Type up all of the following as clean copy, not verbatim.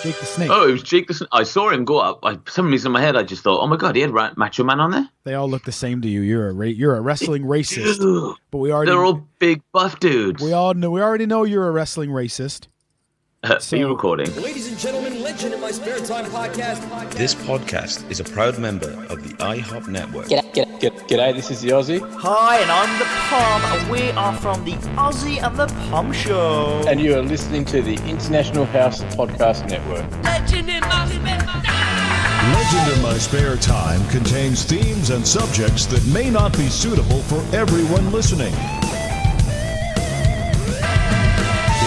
Jake the Snake. Oh, it was Jake the Snake. I saw him go up. For some reason in my head, I just thought, oh my God, he had Macho Man on there. They all look the same to you. You're a wrestling racist. But they're all big buff dudes. We already know you're a wrestling racist. Are you recording? Ladies and gentlemen, Legend in My Spare Time podcast. This podcast is a proud member of the IHOP Network. G'day, this is the Aussie. Hi, and I'm the Pom, and we are from the Aussie and the Pom Show. And you are listening to the International House Podcast Network. Legend in My Spare Time. Legend in My Spare Time contains themes and subjects that may not be suitable for everyone listening.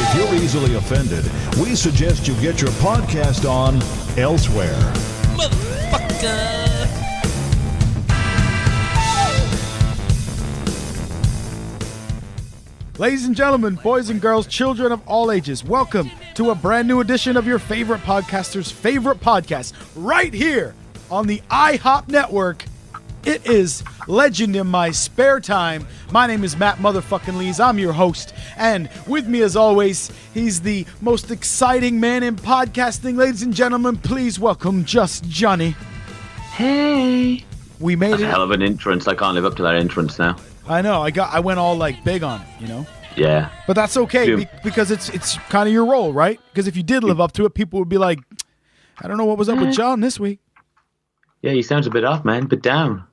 If you're easily offended, we suggest you get your podcast on elsewhere. Motherfucker. Ladies and gentlemen, boys and girls, children of all ages, welcome to a brand new edition of your favorite podcaster's favorite podcast, right here on the IHOP Network. It is Legend in My Spare Time. My name is Matt motherfucking Lees. I'm your host. And with me as always, he's the most exciting man in podcasting. Ladies and gentlemen, please welcome Just Johnny. Hey. We made That's it. a hell of an entrance. I can't live up to that entrance now. I know. I went all like big on it, you know? Yeah. But that's okay because it's kind of your role, right? Because if you did live up to it, people would be like, I don't know what was up with John this week. Yeah, he sounds a bit off, man. Bit down.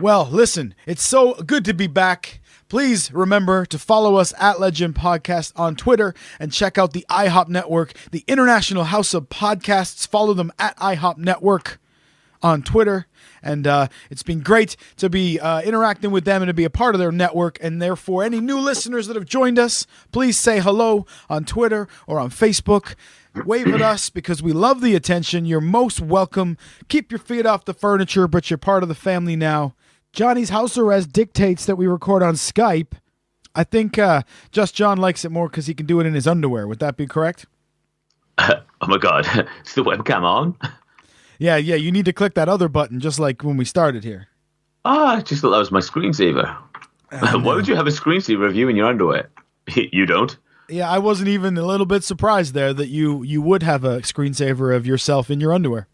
Well, listen, it's so good to be back. Please remember to follow us at Legend Podcast on Twitter and check out the IHOP Network, the International House of Podcasts. Follow them at IHOP Network on Twitter. And it's been great to be interacting with them and to be a part of their network. And therefore, any new listeners that have joined us, please say hello on Twitter or on Facebook. Wave at us because we love the attention. You're most welcome. Keep your feet off the furniture, but you're part of the family now. Johnny's house arrest dictates that we record on Skype. I think Just Jon likes it more because he can do it in his underwear. Would that be correct? Oh my God. Is the webcam on? Yeah, you need to click that other button just like when we started here. I just thought that was my screensaver. Why would you have a screensaver of you in your underwear? You don't? Yeah, I wasn't even a little bit surprised there that you would have a screensaver of yourself in your underwear.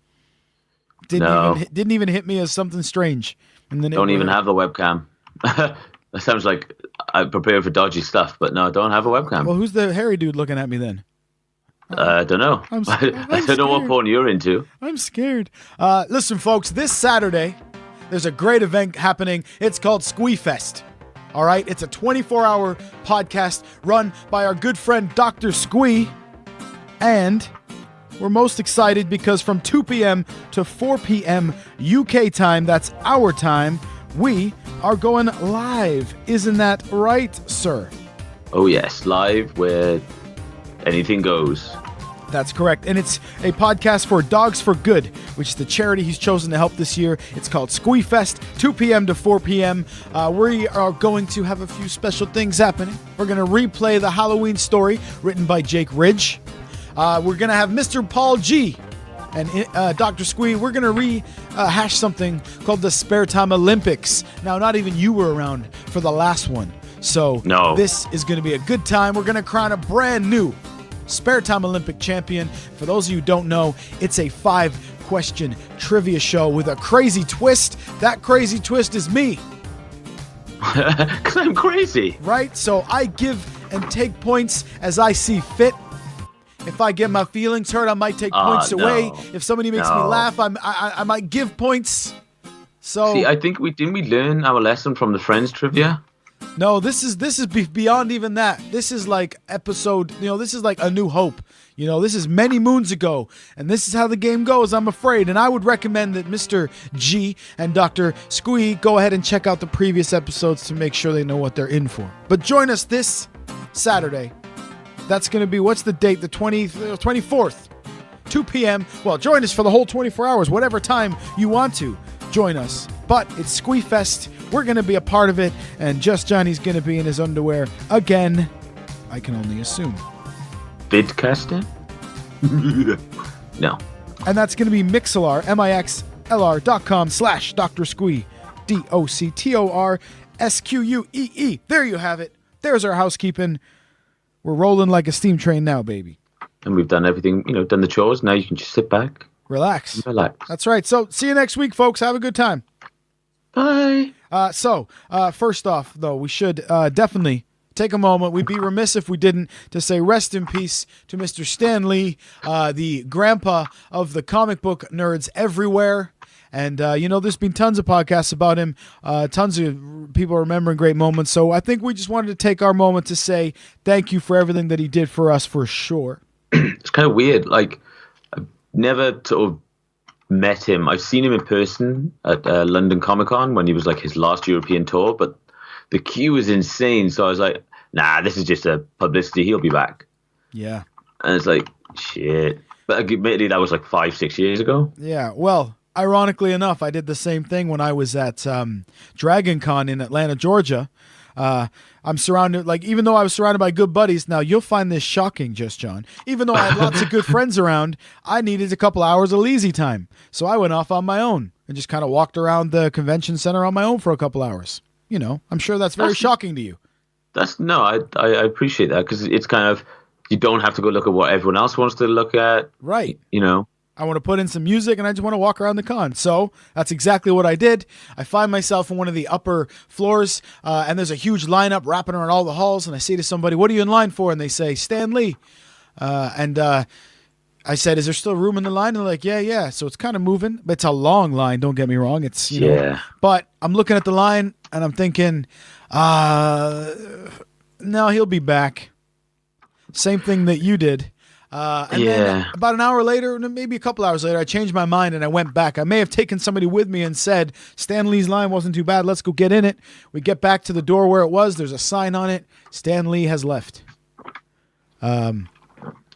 Didn't even hit me as something strange. And then don't even have the webcam. That sounds like I prepare for dodgy stuff, but no, I don't have a webcam. Well, who's the hairy dude looking at me then? I don't know. I don't know what porn you're into. I'm scared. Listen, folks, this Saturday, there's a great event happening. It's called Squee Fest. All right? It's a 24-hour podcast run by our good friend Dr. Squee. And we're most excited because from 2 p.m. to 4 p.m. UK time, that's our time, we are going live. Isn't that right, sir? Oh, yes. Live where anything goes. That's correct. And it's a podcast for Dogs for Good, which is the charity he's chosen to help this year. It's called Squee Fest, 2 p.m. to 4 p.m. We are going to have a few special things happening. We're going to replay the Halloween story written by Jake Ridge. We're going to have Mr. Paul G. and Dr. Squee. We're going to rehash something called the Spare Time Olympics. Now, not even you were around for the last one. So no. This is going to be a good time. We're going to crown a brand new Spare Time Olympic champion. For those of you who don't know, it's a 5-question trivia show with a crazy twist. That crazy twist is me. Because I'm crazy. Right? So I give and take points as I see fit. If I get my feelings hurt, I might take points away. If somebody makes me laugh, I might give points. So see, I think didn't we learn our lesson from the Friends trivia? No, this is beyond even that. This is like episode, this is like A New Hope. This is many moons ago, and this is how the game goes, I'm afraid. And I would recommend that Mr. G and Dr. Squee go ahead and check out the previous episodes to make sure they know what they're in for. But join us this Saturday. That's going to be, what's the date? The 24th, 2 p.m. Well, join us for the whole 24 hours, whatever time you want to join us. But it's Squee Fest. We're going to be a part of it, and Just Johnny's going to be in his underwear again. I can only assume. Vidcasting? No. And that's going to be Mixlr, mixlr.com/Dr. Squee, DOCTORSQUEE. There you have it. There's our housekeeping. We're rolling like a steam train now, baby. and we've done everything, done the chores. Now you can just sit back, Relax. relax. That's right. So see you next week, folks. Have a good time. Bye. First off, though, we should definitely take a moment. We'd be remiss if we didn't to say rest in peace to Mr. Stan Lee, the grandpa of the comic book nerds everywhere. And, there's been tons of podcasts about him, tons of people remembering great moments. So I think we just wanted to take our moment to say thank you for everything that he did for us, for sure. It's kind of weird. Like, I've never sort of met him. I've seen him in person at London Comic Con when he was like his last European tour, but the queue was insane. So I was like, nah, this is just a publicity. He'll be back. Yeah. And it's like, shit. But admittedly, that was like 5-6 years ago. Yeah. Well, ironically enough, I did the same thing when I was at Dragon Con in Atlanta, Georgia. I'm surrounded, even though I was surrounded by good buddies, now you'll find this shocking, Just Jon. Even though I had lots of good friends around, I needed a couple hours of lazy time. So I went off on my own and just kind of walked around the convention center on my own for a couple hours. I'm sure that's very shocking to you. I appreciate that, because it's kind of, you don't have to go look at what everyone else wants to look at. Right. I want to put in some music and I just want to walk around the con. So that's exactly what I did. I find myself in one of the upper floors and there's a huge lineup wrapping around all the halls. And I say to somebody, what are you in line for? And they say, Stan Lee. I said, is there still room in the line? And they're like, yeah. So it's kind of moving. But it's a long line. Don't get me wrong. It's, but I'm looking at the line and I'm thinking, no, he'll be back. Same thing that you did. Then about an hour later, maybe a couple hours later, I changed my mind and I went back. I may have taken somebody with me and said, Stan Lee's line wasn't too bad. Let's go get in it. We get back to the door where it was. There's a sign on it. Stan Lee has left.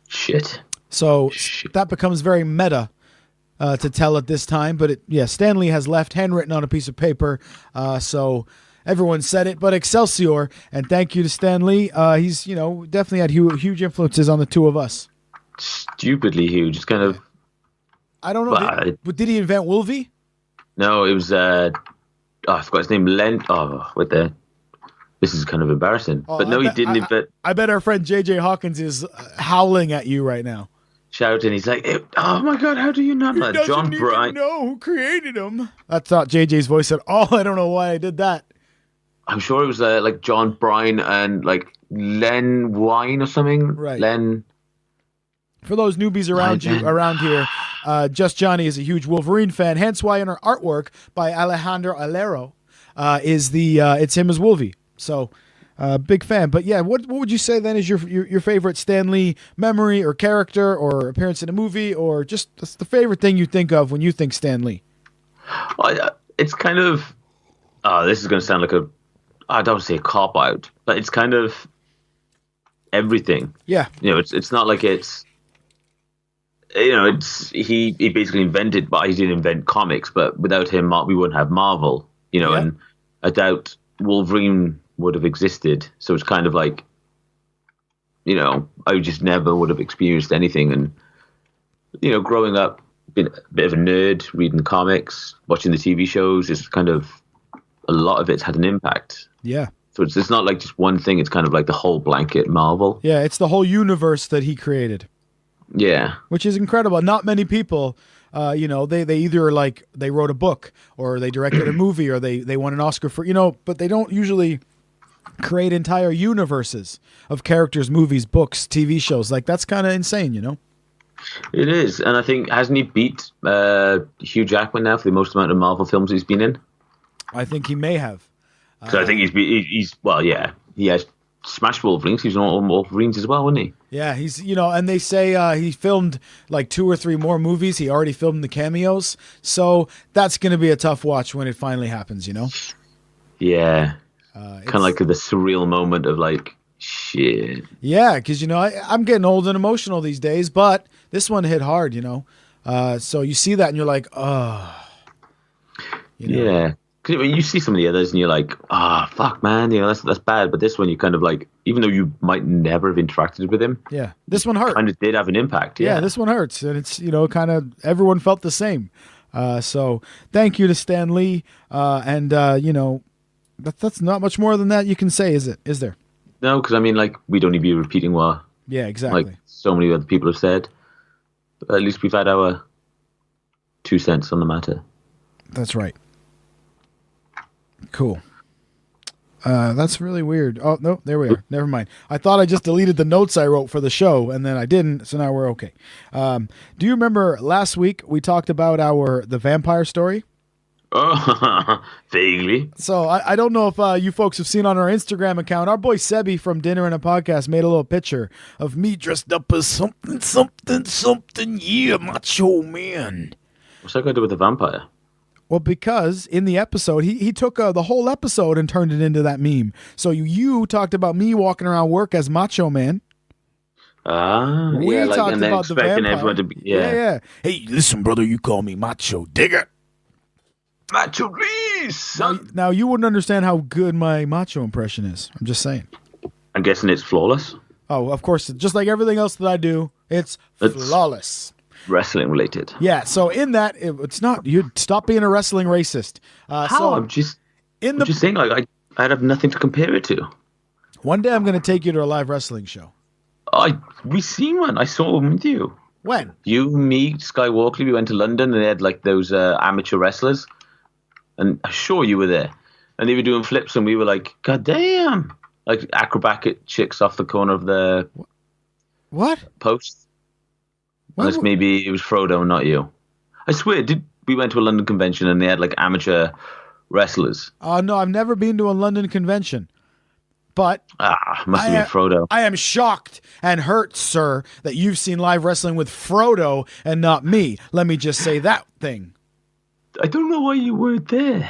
Shit. So that becomes very meta to tell at this time. But Stan Lee has left, handwritten on a piece of paper. So everyone said it, but Excelsior. And thank you to Stan Lee. He's, definitely had huge influences on the two of us. Stupidly huge. It's kind of, I don't know. Did he invent Wolvie? No, it was I forgot his name. This is kind of embarrassing. But no, he didn't invent. I bet our friend JJ Hawkins is howling at you right now, shouting. He's like, "Oh my God, how do you not know John Bryan? Know who created him?" That's not JJ's voice at all. I don't know why I did that. I'm sure it was like John Bryan and like Len Wein or something. Right. Len. For those newbies around here, Just Johnny is a huge Wolverine fan. Hence why in our artwork by Alejandro Alero is it's him as Wolvie. So big fan. But yeah, what would you say then is your favorite Stan Lee memory or character or appearance in a movie, or just the favorite thing you think of when you think Stan Lee? It's kind of this is going to sound like I don't say a cop out, but it's kind of everything. Yeah. It's not like it's. He basically invented, but he didn't invent comics. But without him, we wouldn't have Marvel. And I doubt Wolverine would have existed. So it's kind of like, I just never would have experienced anything. And growing up, been a bit of a nerd, reading comics, watching the TV shows. It's kind of a lot of it's had an impact. Yeah. So it's not like just one thing. It's kind of like the whole blanket Marvel. Yeah, it's the whole universe that he created. Yeah. Which is incredible. Not many people, they either they wrote a book or they directed a movie or they won an Oscar for, but they don't usually create entire universes of characters, movies, books, TV shows. Like, that's kind of insane, It is. And I think, hasn't he beat Hugh Jackman now for the most amount of Marvel films he's been in? I think he may have. So I think he has smashed Wolverines. He's on Wolverines as well, wasn't he? Yeah, he's, and they say he filmed like 2 or 3 more movies. He already filmed the cameos. So that's going to be a tough watch when it finally happens, Yeah. Kind of like the surreal moment of like, shit. Yeah, because, I'm getting old and emotional these days, but this one hit hard, So you see that and you're like, oh. Yeah. Cause you see some of the others and you're like, fuck, man, that's bad. But this one, you kind of like, even though you might never have interacted with him. Yeah, this one hurt. Kind of did have an impact. Yeah, this one hurts. And it's, kind of everyone felt the same. So thank you to Stan Lee. That's not much more than that you can say, is there? No, because I mean, like, we'd only be repeating what Yeah, exactly. like so many other people have said. But at least we've had our 2 cents on the matter. That's right. Cool. That's really weird. Oh, no, there we are. Never mind. I thought I just deleted the notes I wrote for the show, and then I didn't, so now we're okay. Do you remember last week we talked about the vampire story? Oh, vaguely. So I don't know if you folks have seen on our Instagram account, our boy Sebi from Dinner and a Podcast made a little picture of me dressed up as something, yeah, macho man. What's that got to do with the vampire? Well, because in the episode, he took the whole episode and turned it into that meme. So you talked about me walking around work as Macho Man. We talked and then about the expecting vampire. everyone to be, yeah. Hey, listen, brother, you call me Macho Digger. Macho, please, son. Now, you wouldn't understand how good my Macho impression is. I'm just saying. I'm guessing it's flawless. Oh, of course. Just like everything else that I do, it's flawless. Wrestling related. Yeah, so in that, it's not. You stop being a wrestling racist. How? So I'm just saying, like, I'd have nothing to compare it to. One day I'm going to take you to a live wrestling show. We seen one. I saw one with you. When? You, me, Sky Walkley, we went to London and they had like those amateur wrestlers. And I'm sure you were there. And they were doing flips and we were like, God damn. Like acrobatic chicks off the corner of the What? post. Unless maybe it was Frodo, not you. I swear, we went to a London convention and they had like amateur wrestlers. No, I've never been to a London convention. But Must have been Frodo. I am shocked and hurt, sir, that you've seen live wrestling with Frodo and not me. Let me just say that thing. I don't know why you weren't there.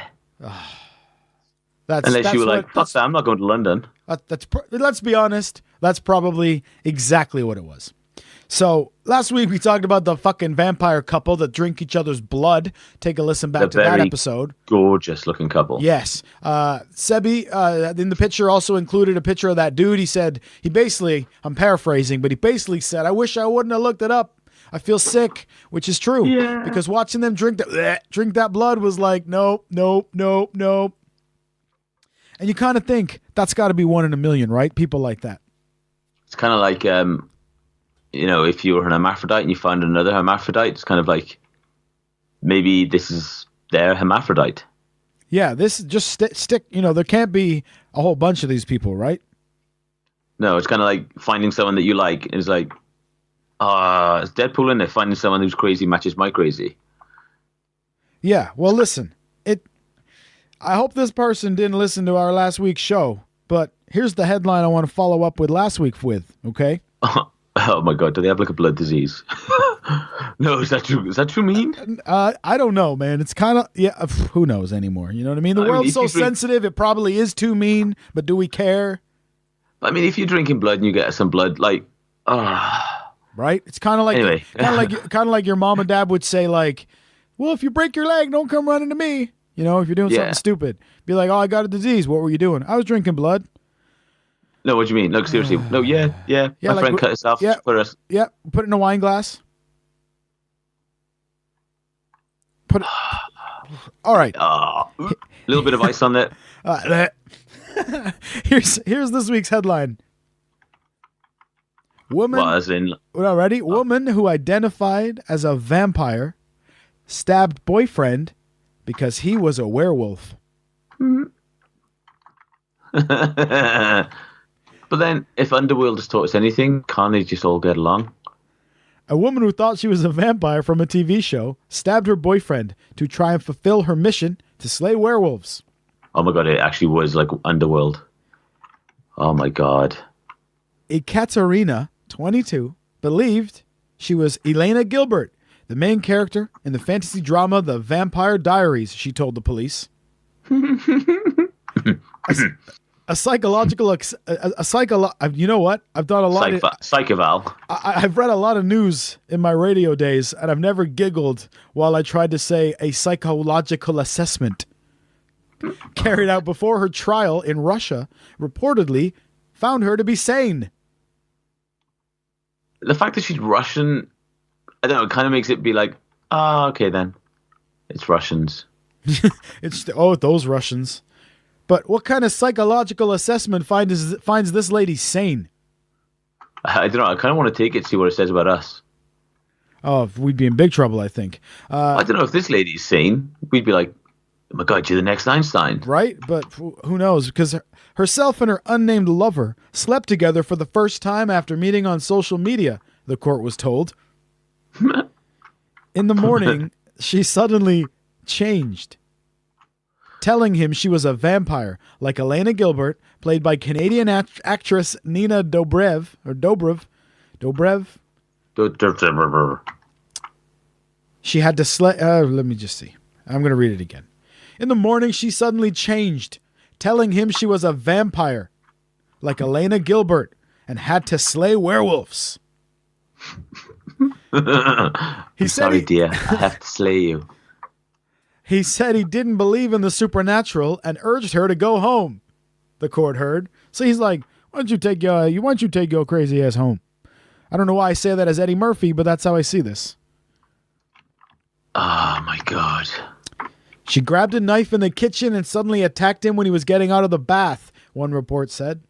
Unless you were like, fuck that, I'm not going to London. Let's be honest, that's probably exactly what it was. So last week we talked about the fucking vampire couple that drink each other's blood. Take a listen back to that episode. Gorgeous looking couple. Yes. Sebi in the picture also included a picture of that dude. He said, I'm paraphrasing, but he basically said, I wish I wouldn't have looked it up. I feel sick, which is true. Yeah. Because watching them drink that blood was like, nope. And you kind of think that's got to be 1 in a million, right? People like that. It's kind of like, if you were an hermaphrodite and you find another hermaphrodite, it's kind of like maybe this is their hermaphrodite. Yeah, this just stick. There can't be a whole bunch of these people, right? No, it's kind of like finding someone that you like. It's like, it's Deadpool in there. Finding someone who's crazy matches my crazy. Yeah, well, listen. I hope this person didn't listen to our last week's show, but here's the headline I want to follow up with last week with, okay? Oh my God, do they have like a blood disease? No, is that true? Is that true mean? I don't know, man. It's kind of, who knows anymore? You know what I mean? The world's so sensitive, it probably is too mean, but do we care? I mean, if you're drinking blood and you get some blood, like, right? It's kind of like, anyway. kind of like your mom and dad would say, like, well, if you break your leg, don't come running to me. If you're doing something stupid, be like, oh, I got a disease. What were you doing? I was drinking blood. No, what do you mean? Like, seriously. No, yeah. My friend cut himself. Yeah, put it in a wine glass. All right. A little bit of ice on that. Here's this week's headline. Woman. Well, as in. Ready? Woman who identified as a vampire stabbed boyfriend because he was a werewolf. But then, if Underworld has taught us anything, can't they just all get along? A woman who thought she was a vampire from a TV show stabbed her boyfriend to try and fulfill her mission to slay werewolves. Oh my God, it actually was like Underworld. Oh my God. Ekaterina, 22, believed she was Elena Gilbert, the main character in the fantasy drama The Vampire Diaries, she told the police. You know what? I've done a lot of Psychoval. I've read a lot of news in my radio days, and I've never giggled while I tried to say a psychological assessment carried out before her trial in Russia reportedly found her to be sane. The fact that she's Russian, I don't know, it kind of makes it be like, okay then. It's Russians. Those Russians. But what kind of psychological assessment finds this lady sane? I don't know. I kind of want to take it, see what it says about us. Oh, we'd be in big trouble, I think. I don't know if this lady's sane. We'd be like, oh my God, you're the next Einstein. Right? But who knows? Because herself and her unnamed lover slept together for the first time after meeting on social media, the court was told. In the morning, she suddenly changed, telling him she was a vampire, like Elena Gilbert, played by Canadian actress Nina Dobrev. She had to let me just see. I'm going to read it again. In the morning, she suddenly changed, telling him she was a vampire, like Elena Gilbert, and had to slay werewolves. Sorry, dear. I have to slay you. He said he didn't believe in the supernatural and urged her to go home. The court heard. So he's like, why don't you take your crazy ass home? I don't know why I say that as Eddie Murphy, but that's how I see this. Oh, my God. She grabbed a knife in the kitchen and suddenly attacked him when he was getting out of the bath, one report said.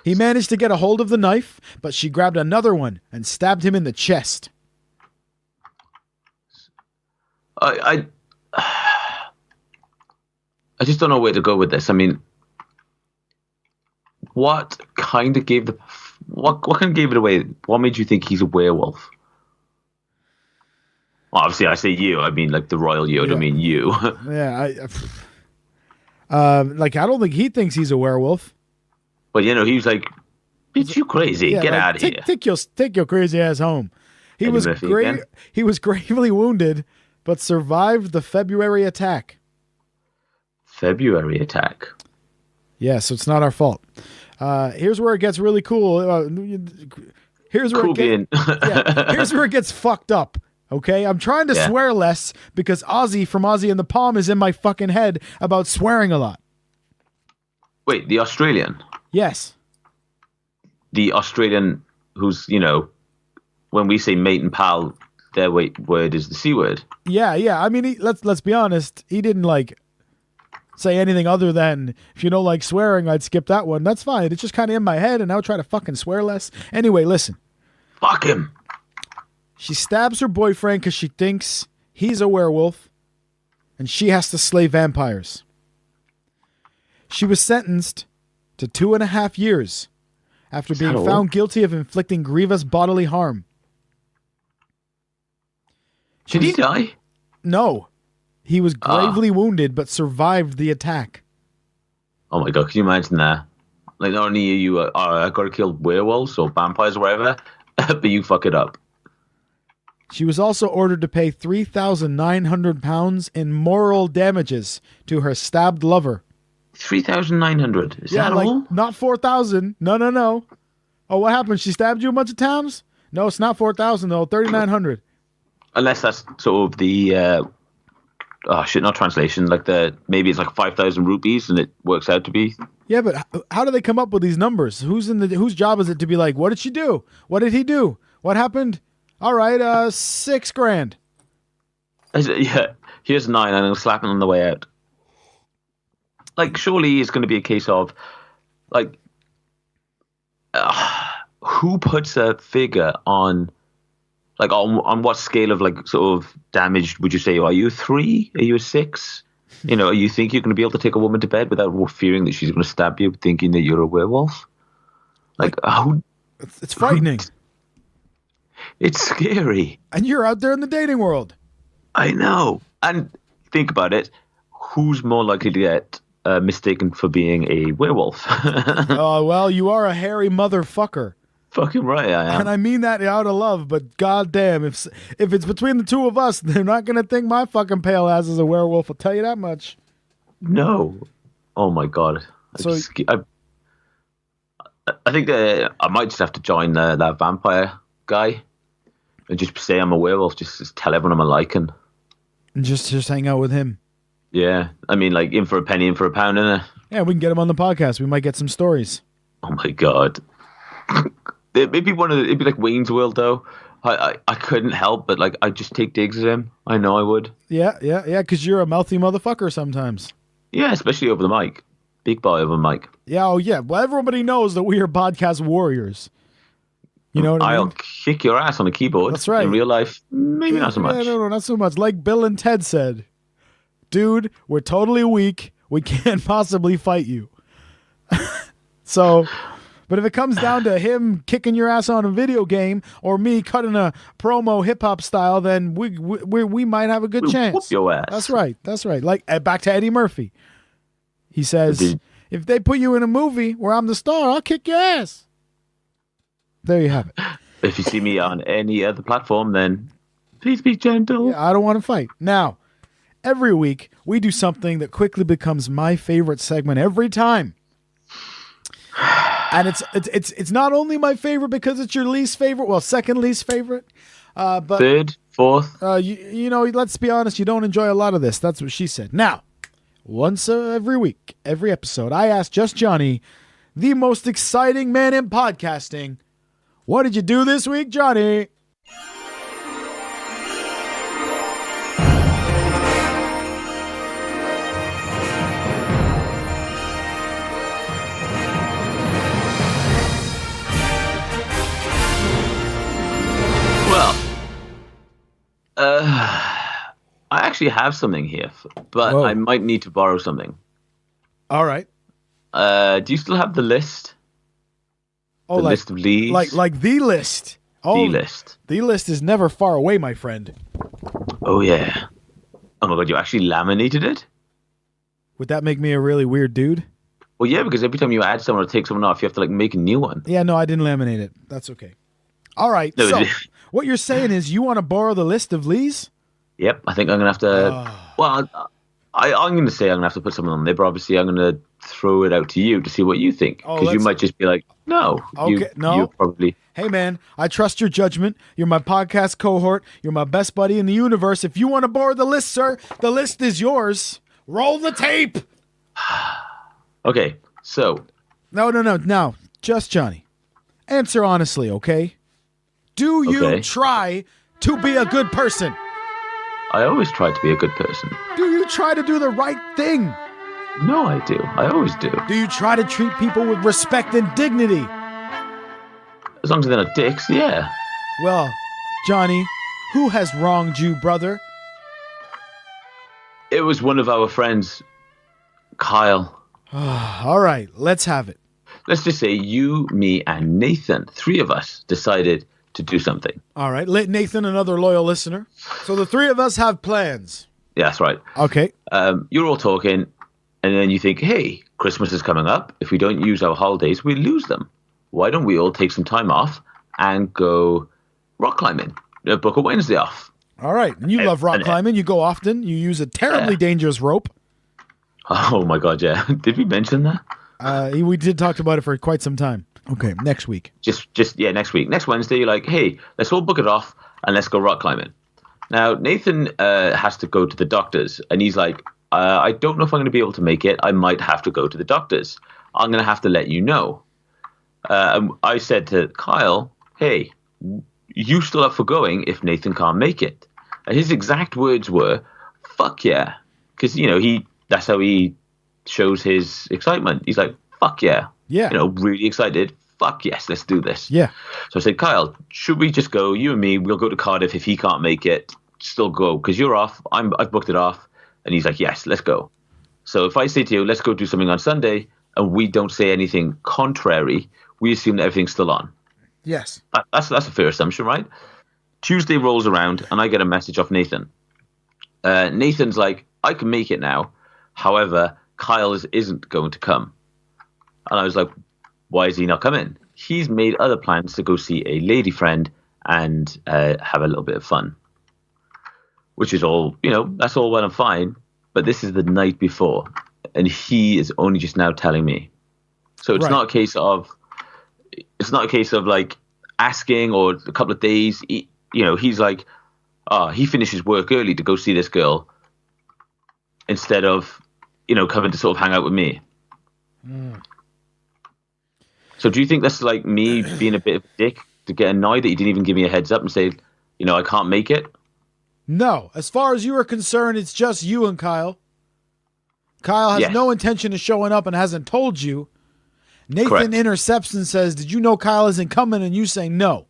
He managed to get a hold of the knife, but she grabbed another one and stabbed him in the chest. I just don't know where to go with this. I mean, what kind of gave it away? What made you think he's a werewolf? Well, obviously, I say you. I mean, like the royal you. I don't mean you. Yeah, I don't think he thinks he's a werewolf. But he was like, "Bitch, you crazy? Get out of here! Take your crazy ass home." He was gravely wounded, but survived the February attack. February attack. Yeah, so it's not our fault. Here's where it gets really cool. Here's where it gets fucked up. Okay, I'm trying to swear less because Ozzy from Ozzy and the Palm is in my fucking head about swearing a lot. Wait, the Australian? Yes. The Australian who's, when we say mate and pal, their word is the C word. Yeah. I mean, let's be honest. He didn't say anything other than, if you don't like swearing, I'd skip that one. That's fine. It's just kind of in my head, and I'll try to fucking swear less. Anyway, listen. Fuck him. She stabs her boyfriend because she thinks he's a werewolf, and she has to slay vampires. She was sentenced to 2.5 years after being found guilty of inflicting grievous bodily harm. Did he die? No. He was gravely wounded, but survived the attack. Oh my God, can you imagine that? Like, not only are you got to kill werewolves or vampires or whatever, but you fuck it up. She was also ordered to pay £3,900 in moral damages to her stabbed lover. 3,900? Is that all? Not 4,000. No. Oh, what happened? She stabbed you a bunch of times? No, it's not 4,000 though. 3,900. Unless that's sort of the not translation. Maybe it's like 5,000 rupees, and it works out to be. Yeah, but how do they come up with these numbers? Whose job is it to be like, what did she do? What did he do? What happened? All right, $6,000. Yeah, here's 9, and I'm slapping on the way out. Surely it's going to be a case of, who puts a figure on, on what scale of, sort of damage would you say? Are you a 3? Are you a 6? You think you're going to be able to take a woman to bed without fearing that she's going to stab you, thinking that you're a werewolf? It's frightening. It's scary. And you're out there in the dating world. I know. And think about it. Who's more likely to get mistaken for being a werewolf? Oh, well, you are a hairy motherfucker. Fucking right I am. And I mean that out of love, but goddamn, if it's between the two of us, they're not going to think my fucking pale ass is a werewolf. I'll tell you that much. No. Oh, my God. I think that I might just have to join that vampire guy. And just say I'm a werewolf. Just tell everyone I'm a lichen. And just hang out with him. Yeah. I mean, in for a penny, in for a pound, innit? Yeah, we can get him on the podcast. We might get some stories. Oh, my God. It'd be like Wayne's World, though. I couldn't help but, I'd just take digs at him. I know I would. Yeah, because you're a mouthy motherfucker sometimes. Yeah, especially over the mic. big boy of a mic. Yeah, oh yeah. Well, everybody knows that we are podcast warriors. You know what I I'll mean? kick your ass on a keyboard. That's right. In real life, maybe not so much. Yeah, no, not so much. Like Bill and Ted said, dude, we're totally weak. We can't possibly fight you. So, but if it comes down to him kicking your ass on a video game or me cutting a promo hip hop style, then we might have a good chance. Whoop your ass. That's right. That's right. Like back to Eddie Murphy. He says, if they put you in a movie where I'm the star, I'll kick your ass. There you have it. If you see me on any other platform, then please be gentle. Yeah, I don't want to fight. Now, every week we do something that quickly becomes my favorite segment every time. And it's not only my favorite because it's your least favorite, well, second least favorite, but Third, fourth. you know, let's be honest, you don't enjoy a lot of this. That's what she said. Now, once every week, every episode, I ask Just Johnny, the most exciting man in podcasting, what did you do this week, Johnny? Well, I actually have something here, but Whoa. I might need to borrow something. All right. Do you still have the list? Oh, The like, list of leads? like the list. Oh, The list. The list is never far away, my friend. Oh, yeah. Oh, my God, you actually laminated it? Would that make me a really weird dude? Well, yeah, because every time you add someone or take someone off, you have to, like, make a new one. Yeah, no, I didn't laminate it. That's okay. All right. No, So, what you're saying is you want to borrow the list of Lees? Yep, I think I'm going to have to... Well, I'm going to say I'm going to have to put someone on there, but obviously I'm going to throw it out to you to see what you think. Oh, Because you let's- might just be like, no. Okay, no. You probably... Hey, man, I trust your judgment. You're my podcast cohort. You're my best buddy in the universe. If you want to borrow the list, sir, the list is yours. Roll the tape. Okay, so... No. Now, Just Johnny, answer honestly, okay? Do you Okay. try to be a good person? I always try to be a good person. Do you try to do the right thing? No, I do. I always do. Do you try to treat people with respect and dignity? As long as they're not dicks, yeah. Well, Johnny, who has wronged you, brother? It was one of our friends, Kyle. All right, let's have it. Let's just say you, me, and Nathan, three of us, decided to do something. All right, let Nathan, another loyal listener. So the three of us have plans. Yeah, that's right. Okay. You're all talking, and then you think, hey, Christmas is coming up. If we don't use our holidays, we lose them. Why don't we all take some time off and go rock climbing? Book a Wednesday off. All right. And you love rock climbing. You go often. You use a terribly dangerous rope. Oh, my God, yeah. Did we mention that? We did talk about it for quite some time. Okay, next week. Just next week. Next Wednesday, you're like, hey, let's all book it off and let's go rock climbing. Now, Nathan has to go to the doctors, and he's like, I don't know if I'm going to be able to make it. I might have to go to the doctors. I'm going to have to let you know. And I said to Kyle, hey, you still up for going if Nathan can't make it? And his exact words were, fuck yeah. Because, that's how he shows his excitement. He's like, fuck yeah. Yeah. Really excited. Fuck yes, let's do this. Yeah. So I said, Kyle, should we just go? You and me, we'll go to Cardiff. If he can't make it, still go. Because you're off. I've booked it off. And he's like, yes, let's go. So if I say to you, let's go do something on Sunday, and we don't say anything contrary, we assume that everything's still on. Yes. That's a fair assumption, right? Tuesday rolls around, and I get a message off Nathan. Nathan's like, I can make it now. However, Kyle isn't going to come. And I was like, why is he not coming? He's made other plans to go see a lady friend and have a little bit of fun. Which is all, that's all well and fine. But this is the night before. And he is only just now telling me. So it's not a case of like asking or a couple of days. He's like, he finishes work early to go see this girl instead of, coming to sort of hang out with me. Mm. So do you think that's like me being a bit of a dick to get annoyed that you didn't even give me a heads up and say, I can't make it? No. As far as you are concerned, it's just you and Kyle. Kyle has Yes. no intention of showing up and hasn't told you. Nathan Correct. intercepts and says, did you know Kyle isn't coming? And you say no.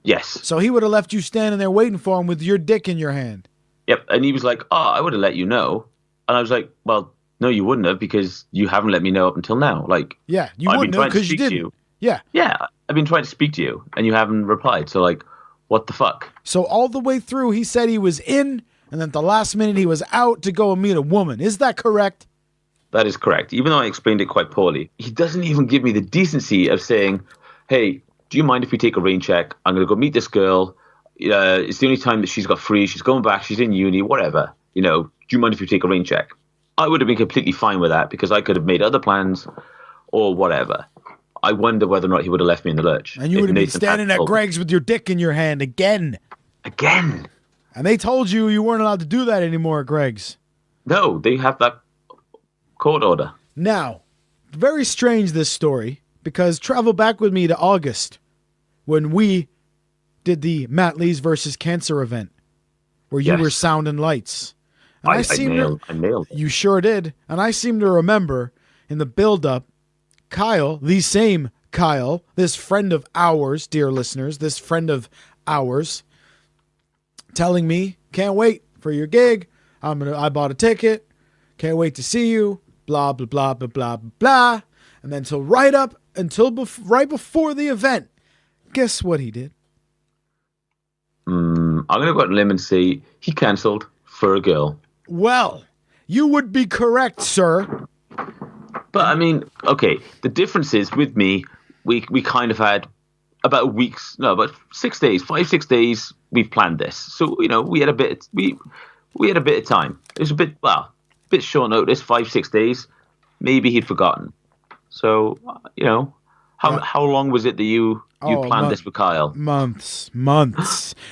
Yes. So he would have left you standing there waiting for him with your dick in your hand. Yep. And he was like, "Oh, I would have let you know." And I was like, "Well, no, you wouldn't have, because you haven't let me know up until now." Like, Yeah, you I've wouldn't been have trying to because you speak to didn't. you. Yeah. Yeah, I've been trying to speak to you, and you haven't replied. So, like, what the fuck? So all the way through, he said he was in, and then at the last minute, he was out to go and meet a woman. Is that correct? That is correct. Even though I explained it quite poorly, he doesn't even give me the decency of saying, "Hey, do you mind if we take a rain check? I'm going to go meet this girl. It's the only time that she's got free. She's going back. She's in uni, whatever. Do you mind if we take a rain check?" I would have been completely fine with that, because I could have made other plans or whatever. I wonder whether or not he would have left me in the lurch. And you if would have been Nathan standing had at told me. Greg's with your dick in your hand again. Again. And they told you you weren't allowed to do that anymore at Greg's. No, they have that court order. Now, very strange this story, because travel back with me to August when we did the Matt Lees versus Cancer event where you Yes. were sound and lights. And I seem nailed it. You sure did. And I seem to remember in the build-up, Kyle, the same Kyle, this friend of ours, dear listeners, this friend of ours, telling me, "Can't wait for your gig. I bought a ticket. Can't wait to see you. Blah blah blah blah blah blah." And then right before the event, guess what he did? I'm going to go out on a limb and say he cancelled for a girl. Well, you would be correct, sir. But I mean, okay, the difference is with me, we kind of had about 6 days, 5-6 days. We've planned this, so we had a bit. We had a bit of time. It was a bit short notice. 5-6 days. Maybe he'd forgotten. So how long was it that you planned this with Kyle? Months.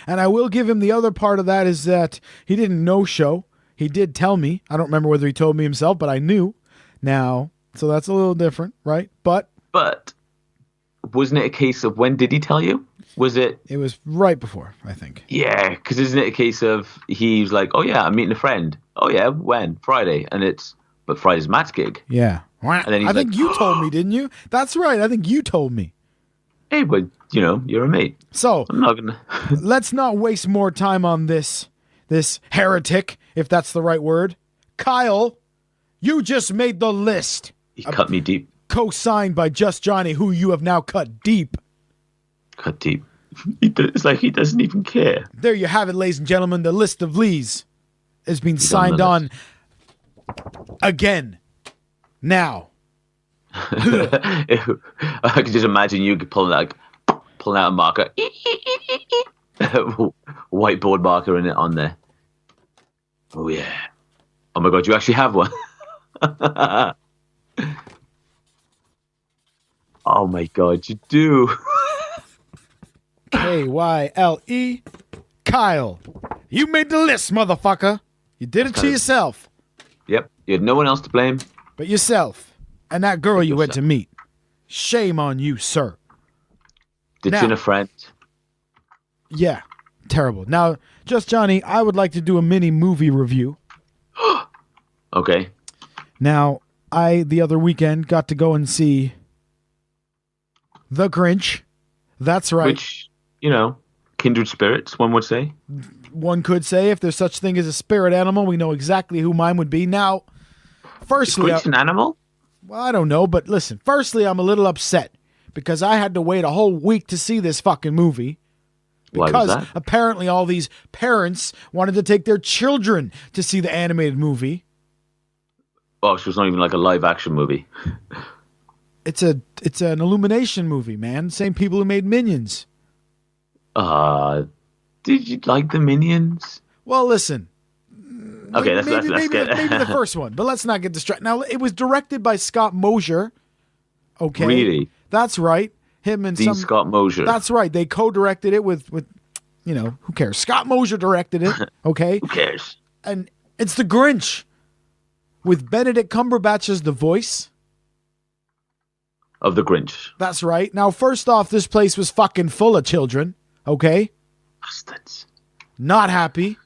And I will give him the other part of that is that he didn't no-show. He did tell me. I don't remember whether he told me himself, but I knew now. So that's a little different, right? But wasn't it a case of when did he tell you? Was it? It was right before, I think. Yeah, because isn't it a case of he's like, "Oh yeah, I'm meeting a friend." "Oh yeah, when?" "Friday." But Friday's Matt's gig. Yeah. And then he's I think you told me, didn't you? That's right. I think you told me. Hey, but you're a mate. So I'm not gonna. let's not waste more time on this heretic, if that's the right word. Kyle, you just made the list. He cut me deep. Co-signed by Just Johnny, who you have now cut deep. Cut deep. It's like he doesn't even care. There you have it, ladies and gentlemen. The list of Lees has been signed on again. Now. I can just imagine you pulling out a marker, whiteboard marker on there. Oh yeah. Oh my God, you actually have one. Oh my God, you do. Kyle. Kyle. You made the list, motherfucker. You did it to yourself. Yep, you had no one else to blame. But yourself. And that girl you went to meet. Shame on you, sir. Ditching a friend. Yeah, terrible. Now, Just Johnny, I would like to do a mini movie review. Okay. Now, the other weekend, got to go and see The Grinch. That's right. Which, kindred spirits, one would say. One could say, if there's such thing as a spirit animal, we know exactly who mine would be. Now, firstly... Is Grinch an animal? Well, I don't know, but listen. Firstly, I'm a little upset because I had to wait a whole week to see this fucking movie. Why was Because that? apparently all these parents wanted to take their children to see the animated movie. Oh, so it's not even like a live action movie. It's an Illumination movie, man. Same people who made Minions. Did you like the Minions? Well, listen. Okay, let's get... maybe the first one, but let's not get distracted. Now, it was directed by Scott Mosier. Okay. Really? That's right. Him and Scott Mosier. That's right. They co-directed it with who cares? Scott Mosier directed it. Okay. Who cares? And it's The Grinch with Benedict Cumberbatch as the voice. Of the Grinch. That's right. Now, first off, this place was fucking full of children. Okay. Bastards. Not happy.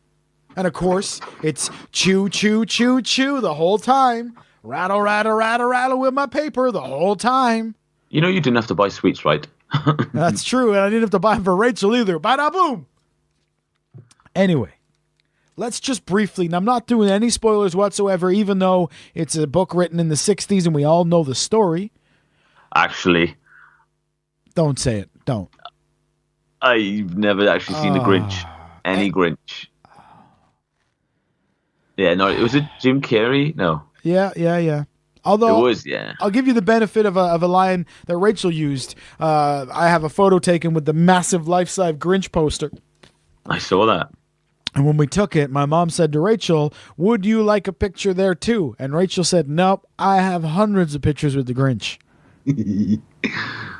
And of course, it's chew, chew, chew, chew the whole time. Rattle, rattle, rattle, rattle with my paper the whole time. You know you didn't have to buy sweets, right? That's true, and I didn't have to buy them for Rachel either. Bada boom! Anyway, let's just briefly, and I'm not doing any spoilers whatsoever, even though it's a book written in the 60s and we all know the story. Actually, don't say it. Don't. I've never actually seen the Grinch. Any Grinch. Yeah, no, was it Jim Carrey? No. Yeah. Although it was, yeah. I'll give you the benefit of a line that Rachel used. I have a photo taken with the massive life-size Grinch poster. I saw that. And when we took it, my mom said to Rachel, "Would you like a picture there too?" And Rachel said, "Nope, I have hundreds of pictures with the Grinch."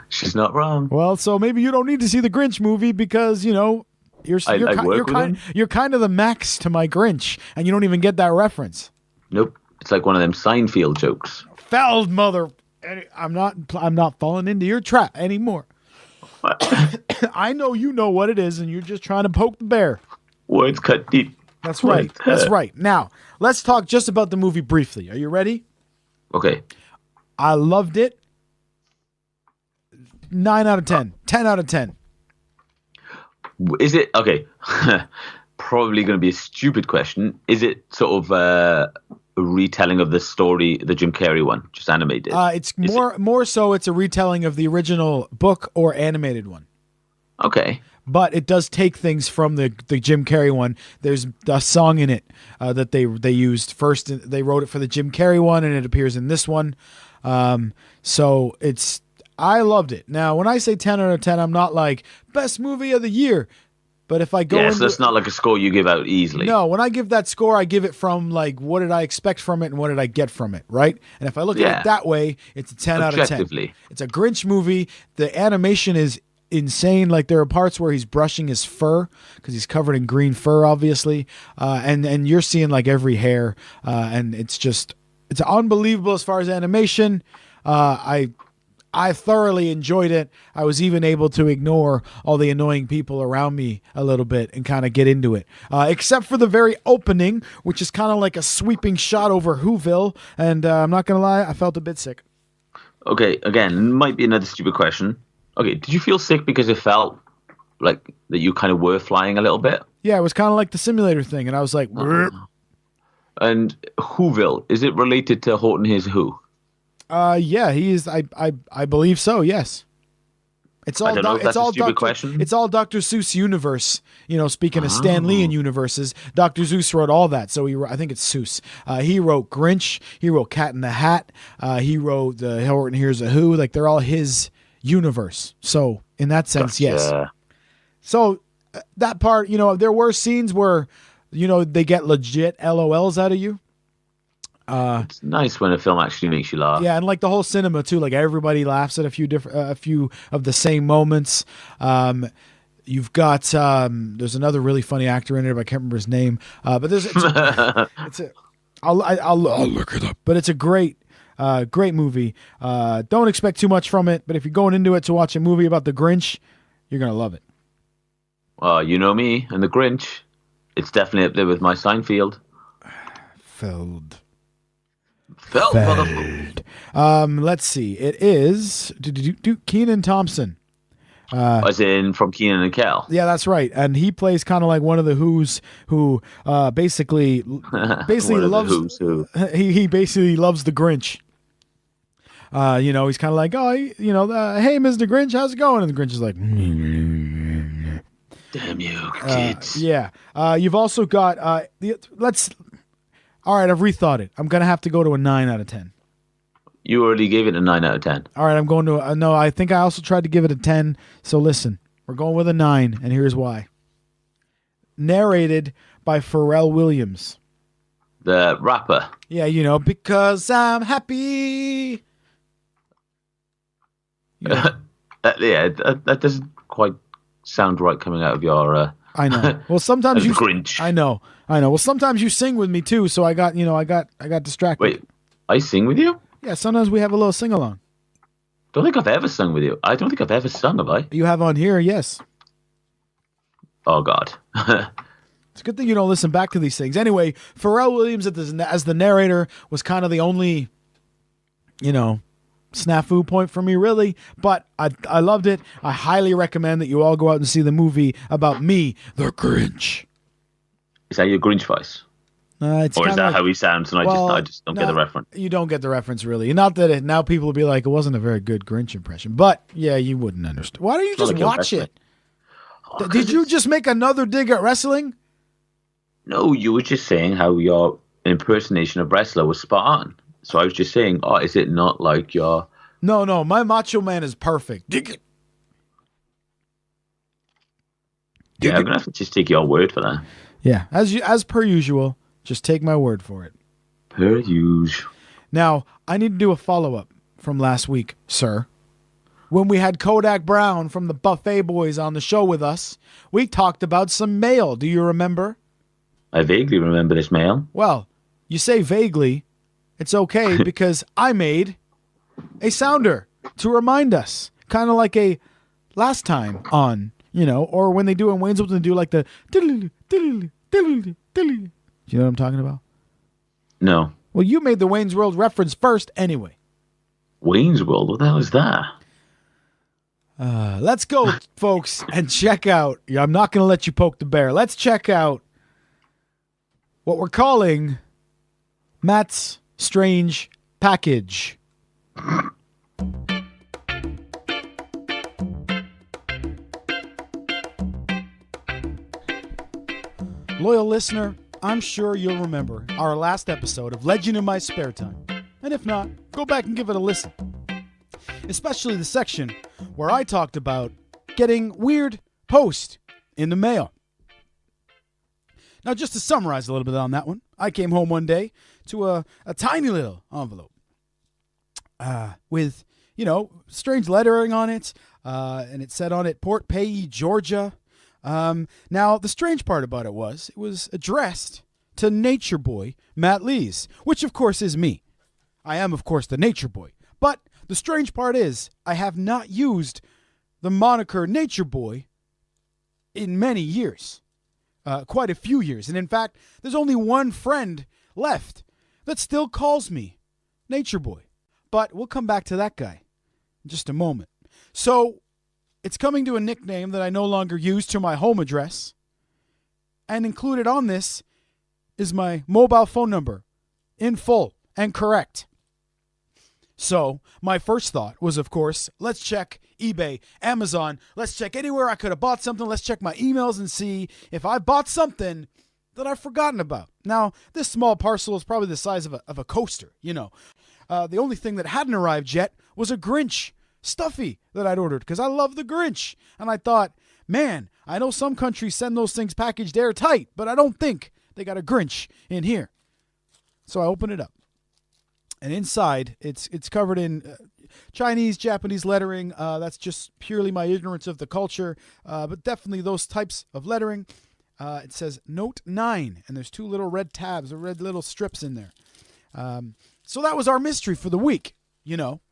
She's not wrong. Well, so maybe you don't need to see the Grinch movie because, you know, you're kind of the Max to my Grinch, and you don't even get that reference. Nope. It's like one of them Seinfeld jokes. Feld mother. I'm not falling into your trap anymore. I know you know what it is, and you're just trying to poke the bear. Words cut deep. That's right. That's right. Now, let's talk just about the movie briefly. Are you ready? Okay. I loved it. 9 out of 10. 10 out of 10. Is it okay? Probably going to be a stupid question. Is it sort of a retelling of the story, the Jim Carrey one, just animated? It's more so. It's a retelling of the original book or animated one. Okay. But it does take things from the Jim Carrey one. There's a song in it that they used first. They wrote it for the Jim Carrey one, and it appears in this one. So I loved it. Now, when I say 10 out of 10, I'm not like best movie of the year. But if I go, yes, that's not like a score you give out easily. No, when I give that score, I give it from like what did I expect from it and what did I get from it, right? And if I look at it that way, it's a 10 out of 10. It's a Grinch movie. The animation is insane. Like there are parts where he's brushing his fur because he's covered in green fur, obviously, and you're seeing like every hair, and it's unbelievable as far as animation. I thoroughly enjoyed it. I was even able to ignore all the annoying people around me a little bit and kind of get into it. Except for the very opening, which is kind of like a sweeping shot over Whoville. And I'm not going to lie, I felt a bit sick. Okay, again, it might be another stupid question. Okay, did you feel sick because it felt like that you kind of were flying a little bit? Yeah, it was kind of like the simulator thing. And I was like, And Whoville, is it related to Horton Hears Who? Yeah, he is. I believe so. Yes. It's all. It's all Dr. Seuss universe. You know, speaking of Stan Lee in universes, Dr. Seuss wrote all that. So I think it's Seuss. He wrote Grinch. He wrote Cat in the Hat. He wrote the Horton Hears a Who. Like they're all his universe. So in that sense, yes. So that part, you know, there were scenes where, you know, they get legit LOLs out of you. It's nice when a film actually makes you laugh. Yeah, and like the whole cinema too. Like everybody laughs at a few of the same moments. You've got there's another really funny actor in it, but I can't remember his name. But there's I'll look it up. But it's a great movie. Don't expect too much from it, but if you're going into it to watch a movie about the Grinch, you're gonna love it. You know me and the Grinch. It's definitely up there with my Seinfeld. Feld. Let's see. It is Kenan Thompson. As in from Kenan and Kel. Yeah, that's right. And he plays kind of like one of the Who's who basically loves he basically loves the Grinch. You know, he's kind of like, hey, Mr. Grinch, how's it going? And the Grinch is like, damn you, kids. Yeah. You've also got all right, I've rethought it. I'm going to have to go to a 9 out of 10. You already gave it a 9 out of 10. All right, I'm going to no, I think I also tried to give it a 10. So listen, we're going with a 9, and here's why. Narrated by Pharrell Williams. The rapper. Yeah, you know, because I'm happy. Yeah, that doesn't quite sound right coming out of your... I know. Well, sometimes you Grinch. I know. Well, sometimes you sing with me too, so I got distracted. Wait, I sing with you? Yeah, sometimes we have a little sing along. Don't think I've ever sung with you. I don't think I've ever sung, have I? You have on here, yes. Oh God. It's a good thing you don't listen back to these things. Anyway, Pharrell Williams as the narrator was kind of the only, snafu point for me, really. But I loved it. I highly recommend that you all go out and see the movie about me, the Grinch. Is that your Grinch voice? Or is that how he sounds? And I just don't get the reference. You don't get the reference, really. Not that now people will be like, it wasn't a very good Grinch impression. But, yeah, you wouldn't understand. Why don't you just watch it? Did you just make another dig at wrestling? No, you were just saying how your impersonation of wrestler was spot on. So I was just saying, is it not like your... No, my Macho Man is perfect. Dig it. Yeah, I'm going to have to just take your word for that. Yeah, as per usual, just take my word for it. Per usual. Now, I need to do a follow-up from last week, sir. When we had Kodak Brown from the Buffet Boys on the show with us, we talked about some mail. Do you remember? I vaguely remember this mail. Well, you say vaguely. It's okay because I made a sounder to remind us. Kind of like a last time on, or when they do in Wayne's World, they do like the... Do you know what I'm talking about? No. Well, you made the Wayne's World reference first anyway. Wayne's World? What the hell is that? Let's go, folks, and check out... I'm not going to let you poke the bear. Let's check out what we're calling Matt's Strange Package. Loyal listener, I'm sure you'll remember our last episode of Legend in My Spare Time. And if not, go back and give it a listen. Especially the section where I talked about getting weird post in the mail. Now, just to summarize a little bit on that one, I came home one day to a tiny little envelope with, strange lettering on it, and it said on it, Port Payee, Georgia. Now, the strange part about it was addressed to Nature Boy Matt Lees, which, of course, is me. I am, of course, the Nature Boy. But the strange part is I have not used the moniker Nature Boy in many years. Quite a few years. And in fact, there's only one friend left that still calls me Nature Boy. But we'll come back to that guy in just a moment. So it's coming to a nickname that I no longer use to my home address. And included on this is my mobile phone number in full and correct. So my first thought was, of course, let's check eBay, Amazon. Let's check anywhere I could have bought something. Let's check my emails and see if I bought something that I've forgotten about. Now, this small parcel is probably the size of a coaster, The only thing that hadn't arrived yet was a Grinch stuffy that I'd ordered because I love the Grinch. And I thought, man, I know some countries send those things packaged airtight, but I don't think they got a Grinch in here. So I opened it up. And inside, it's covered in Chinese, Japanese lettering. That's just purely my ignorance of the culture. But definitely those types of lettering. It says Note 9. And there's two little red tabs, or red little strips in there. So that was our mystery for the week, And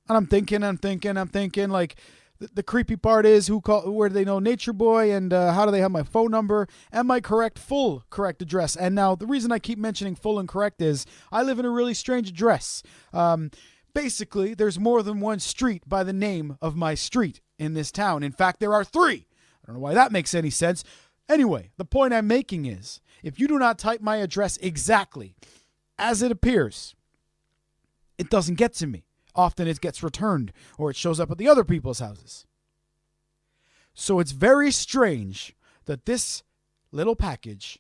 I'm thinking, like, the creepy part is where do they know Nature Boy, and how do they have my phone number and my full correct address. And now the reason I keep mentioning full and correct is I live in a really strange address. Basically, there's more than one street by the name of my street in this town. In fact, there are 3. I don't know why that makes any sense. Anyway, the point I'm making is if you do not type my address exactly as it appears, it doesn't get to me. Often it gets returned or it shows up at the other people's houses. So it's very strange that this little package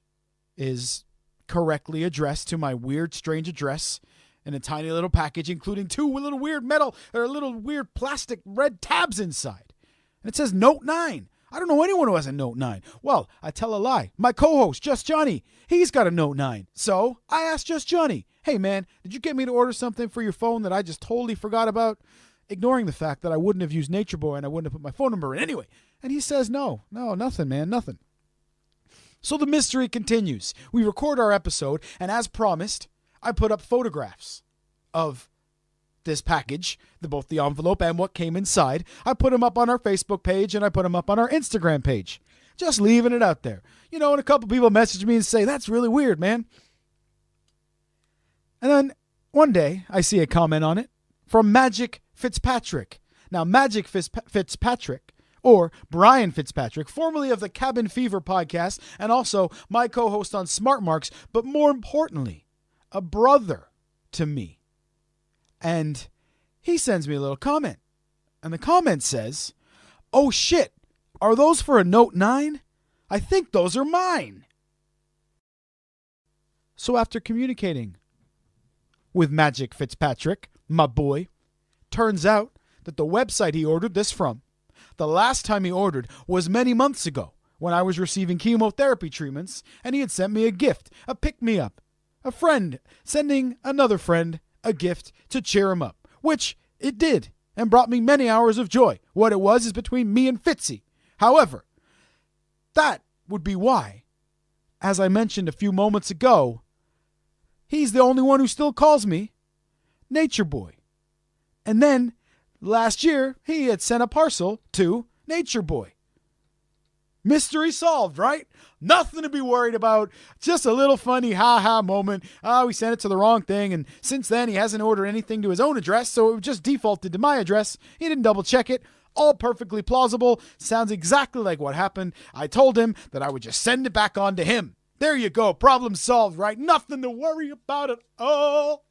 is correctly addressed to my weird, strange address in a tiny little package, including 2 little weird little weird plastic red tabs inside. And it says Note 9. I don't know anyone who has a Note 9. Well, I tell a lie. My co-host, Just Johnny, he's got a Note 9. So I asked Just Johnny, hey man, did you get me to order something for your phone that I just totally forgot about? Ignoring the fact that I wouldn't have used Nature Boy and I wouldn't have put my phone number in anyway. And he says, no, nothing, man, nothing. So the mystery continues. We record our episode, and as promised, I put up photographs of this package, both the envelope and what came inside. I put them up on our Facebook page and I put them up on our Instagram page. Just leaving it out there. And a couple people message me and say, that's really weird, man. And then one day I see a comment on it from Magic Fitzpatrick. Now, Magic Fitzpatrick, or Brian Fitzpatrick, formerly of the Cabin Fever podcast and also my co-host on Smart Marks, but more importantly, a brother to me. And he sends me a little comment. And the comment says, "Oh shit, are those for a Note 9? I think those are mine." So after communicating with Magic Fitzpatrick, my boy, turns out that the website he ordered this from, the last time he ordered was many months ago when I was receiving chemotherapy treatments, and he had sent me a gift, a pick-me-up, a friend sending another friend a gift to cheer him up, which it did, and brought me many hours of joy. What it was is between me and Fitzy. However, that would be why, as I mentioned a few moments ago, he's the only one who still calls me Nature Boy. And then, last year, he had sent a parcel to Nature Boy. Mystery solved, right? Nothing to be worried about. Just a little funny ha-ha moment. We sent it to the wrong thing, and since then he hasn't ordered anything to his own address, so it just defaulted to my address. He didn't double check it. All perfectly plausible. Sounds exactly like what happened. I told him that I would just send it back on to him. There you go. Problem solved, right? Nothing to worry about at all.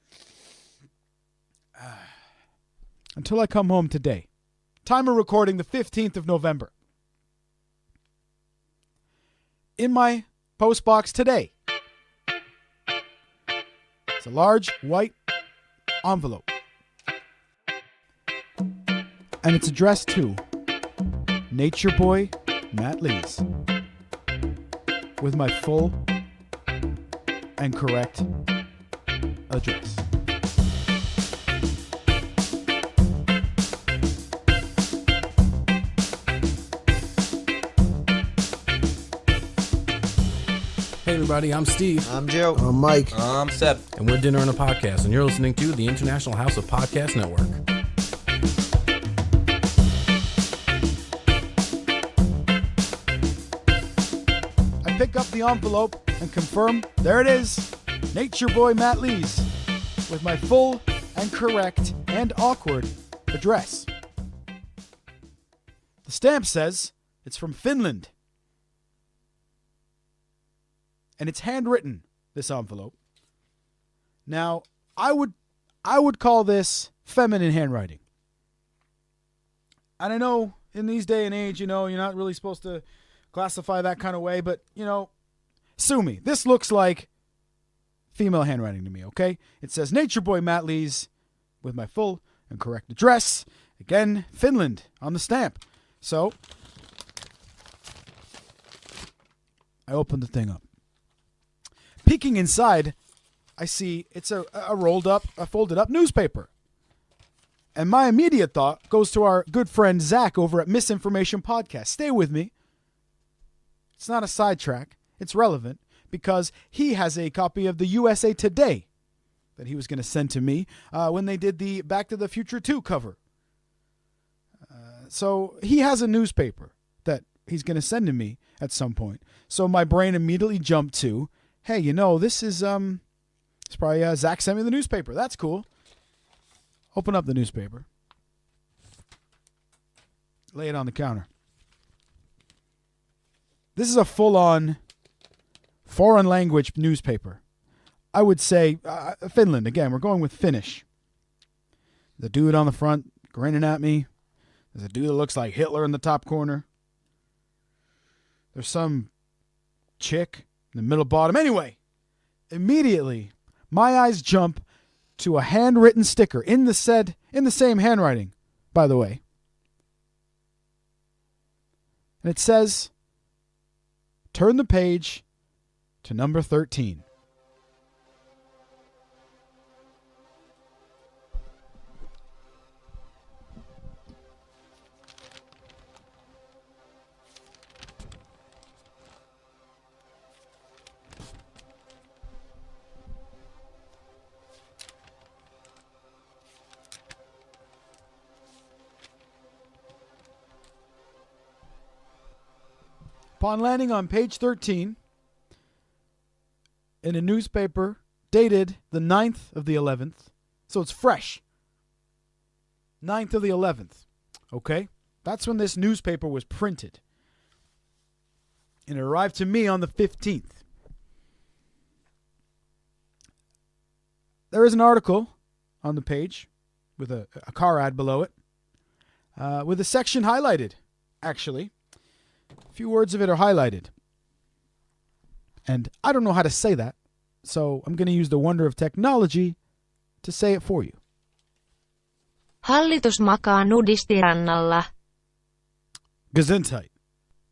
Until I come home today. Time of recording the 15th of November. In my postbox today, it's a large white envelope. And it's addressed to Nature Boy Matt Lees with my full and correct address. Hey everybody, I'm Steve. I'm Joe. I'm Mike. I'm Seb. And we're Dinner and a Podcast, and you're listening to the International House of Podcast Network. I pick up the envelope and confirm, there it is, Nature Boy Matt Lees, with my full and correct and awkward address. The stamp says it's from Finland. And it's handwritten, this envelope. Now, I would call this feminine handwriting. And I know in these day and age, you're not really supposed to classify that kind of way, but, sue me. This looks like female handwriting to me, okay? It says Nature Boy Matt Lees with my full and correct address. Again, Finland on the stamp. So, I opened the thing up. Peeking inside, I see it's a folded up newspaper. And my immediate thought goes to our good friend Zach over at Misinformation Podcast. Stay with me. It's not a sidetrack. It's relevant because he has a copy of the USA Today that he was going to send to me when they did the Back to the Future 2 cover. So he has a newspaper that he's going to send to me at some point. So my brain immediately jumped to, hey, this is, it's probably Zach sent me the newspaper. That's cool. Open up the newspaper. Lay it on the counter. This is a full-on foreign language newspaper. I would say Finland. Again, we're going with Finnish. The dude on the front grinning at me. There's a dude that looks like Hitler in the top corner. There's some chick in the middle bottom. Anyway, immediately my eyes jump to a handwritten sticker in the same handwriting, by the way. And it says, turn the page to number 13. Upon landing on page 13 in a newspaper dated the 9th of the 11th, so it's fresh. 9th of the 11th, okay? That's when this newspaper was printed. And it arrived to me on the 15th. There is an article on the page with a car ad below it, with a section highlighted, actually. A few words of it are highlighted. And I don't know how to say that, so I'm going to use the wonder of technology to say it for you. Hallitus makaa nudistirannalla. Gesundheit.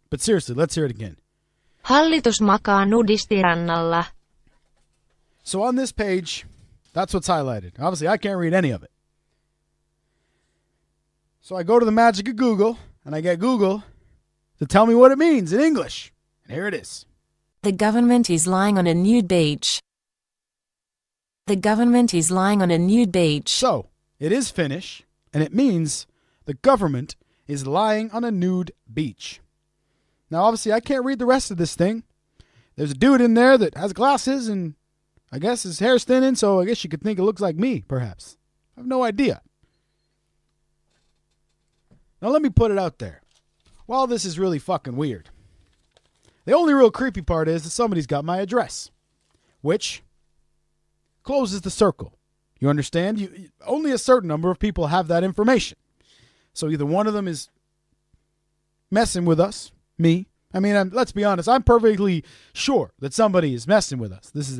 But seriously, let's hear it again. Hallitus makaa nudistirannalla. So on this page, that's what's highlighted. Obviously, I can't read any of it. So I go to the magic of Google, and I get Google to tell me what it means in English. And here it is. The government is lying on a nude beach. The government is lying on a nude beach. So, it is Finnish, and it means the government is lying on a nude beach. Now, obviously, I can't read the rest of this thing. There's a dude in there that has glasses, and I guess his hair's thinning, so I guess you could think it looks like me, perhaps. I have no idea. Now, let me put it out there. While this is really fucking weird, the only real creepy part is that somebody's got my address, which closes the circle. You understand? Only a certain number of people have that information. So either one of them is messing with us, me. I mean, let's be honest. I'm perfectly sure that somebody is messing with us. This is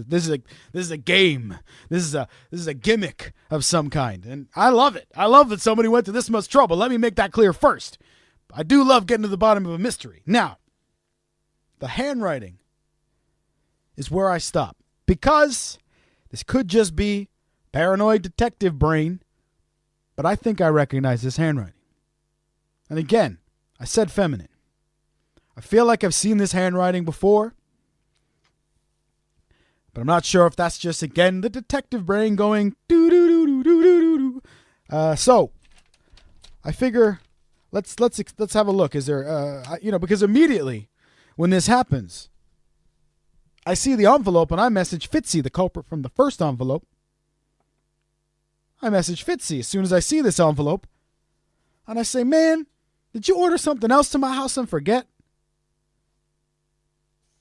a game. This is a gimmick of some kind, and I love it. I love that somebody went to this much trouble. Let me make that clear first. I do love getting to the bottom of a mystery. Now, the handwriting is where I stop, because this could just be paranoid detective brain, but I think I recognize this handwriting. And again, I said feminine. I feel like I've seen this handwriting before, but I'm not sure if that's just, again, the detective brain going doo-doo-doo-doo-doo-doo-doo. So, I figure, let's have a look. Is there, because immediately when this happens, I see the envelope and I message Fitzy, the culprit from the first envelope. I message Fitzy as soon as I see this envelope, and I say, man, did you order something else to my house and forget?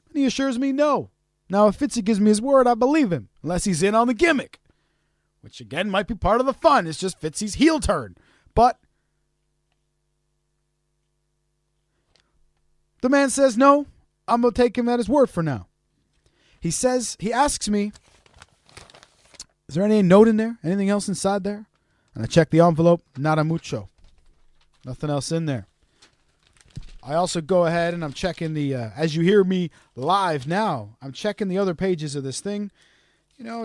And he assures me no. Now, if Fitzy gives me his word, I believe him, unless he's in on the gimmick, which again might be part of the fun. It's just Fitzy's heel turn. But the man says no. I'm going to take him at his word for now. He asks me, is there any note in there? Anything else inside there? And I check the envelope. Nada mucho. Nothing else in there. I also go ahead and I'm checking as you hear me live now, I'm checking the other pages of this thing,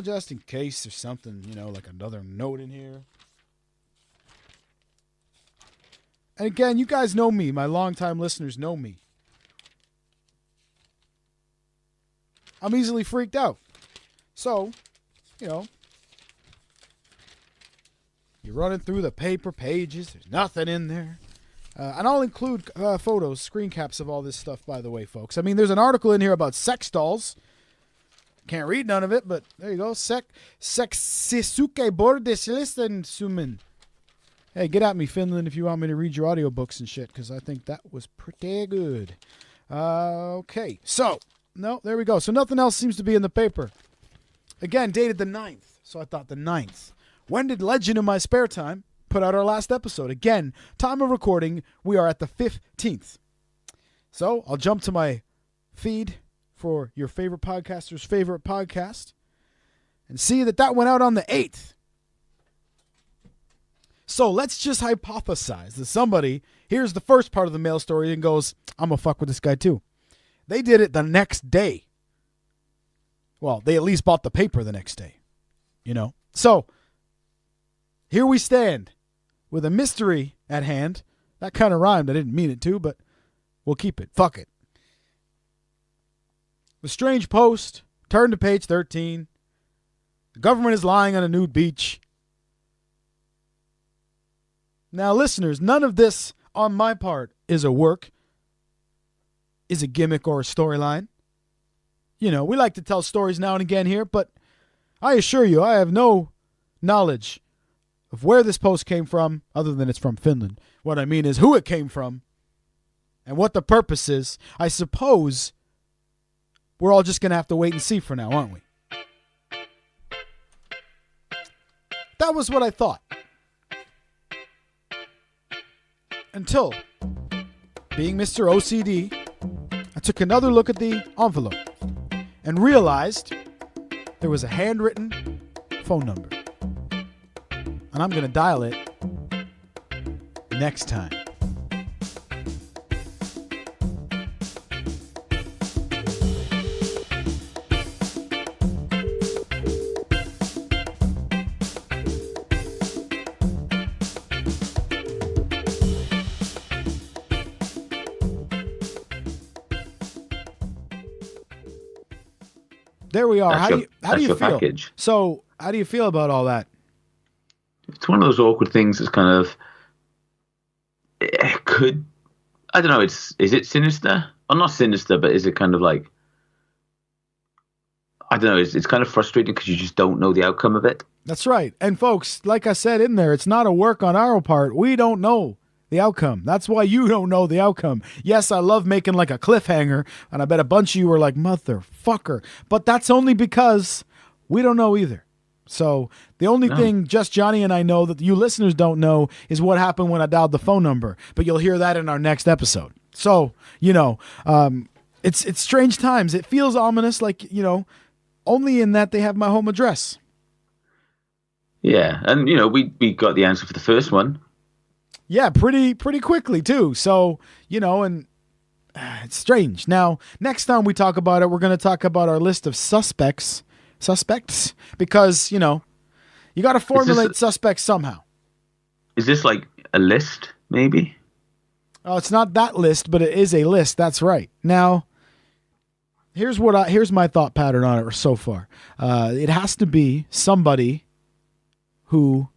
just in case there's something, like another note in here. And again, you guys know me. My longtime listeners know me. I'm easily freaked out. So, you're running through the paper pages. There's nothing in there. And I'll include photos, screen caps of all this stuff, by the way, folks. I mean, there's an article in here about sex dolls. Can't read none of it, but there you go. Sexisuke bordeslisten sumen. Hey, get at me, Finland, if you want me to read your audiobooks and shit, because I think that was pretty good. Okay, so, no, there we go. So nothing else seems to be in the paper. Again, dated the 9th. So I thought the 9th. When did Legend in My Spare Time put out our last episode? Again, time of recording, we are at the 15th. So I'll jump to my feed for your favorite podcaster's favorite podcast and see that went out on the 8th. So let's just hypothesize that somebody hears the first part of the mail story and goes, I'm going to fuck with this guy too. They did it the next day. Well, they at least bought the paper the next day. So here we stand with a mystery at hand. That kind of rhymed. I didn't mean it to, but we'll keep it. Fuck it. The strange post. Turn to page 13. The government is lying on a nude beach. Now, listeners, none of this on my part is a work. is a gimmick or a storyline. You know, we like to tell stories now and again here, but I assure you, I have no knowledge of where this post came from, other than it's from Finland. What I mean is who it came from and what the purpose is. I suppose we're all just going to have to wait and see for now, aren't we? That was what I thought. Until, being Mr. OCD, I took another look at the envelope and realized there was a handwritten phone number. And I'm going to dial it next time. There we are. How do you feel? Package. So, how do you feel about all that? It's one of those awkward things that's kind of, it could, I don't know, is it sinister? Well, not sinister, but is it kind of like, I don't know, it's kind of frustrating because you just don't know the outcome of it. That's right. And folks, like I said in there, it's not a work on our part. We don't know the outcome. That's why you don't know the outcome. Yes, I love making like a cliffhanger, and I bet a bunch of you were like, motherfucker. But that's only because we don't know either. So the only thing Just Johnny and I know that you listeners don't know is what happened when I dialed the phone number. But you'll hear that in our next episode. So, you know, it's strange times. It feels ominous, like, you know, only in that they have my home address. Yeah, and, you know, we got the answer for the first one. Yeah, pretty quickly, too. So, you know, and it's strange. Now, next time we talk about it, we're going to talk about our list of suspects, because, you know, you got to formulate suspects somehow. Is this like a list, maybe? Oh, it's not that list, but it is a list. That's right. Now, here's my thought pattern on it so far. It has to be somebody who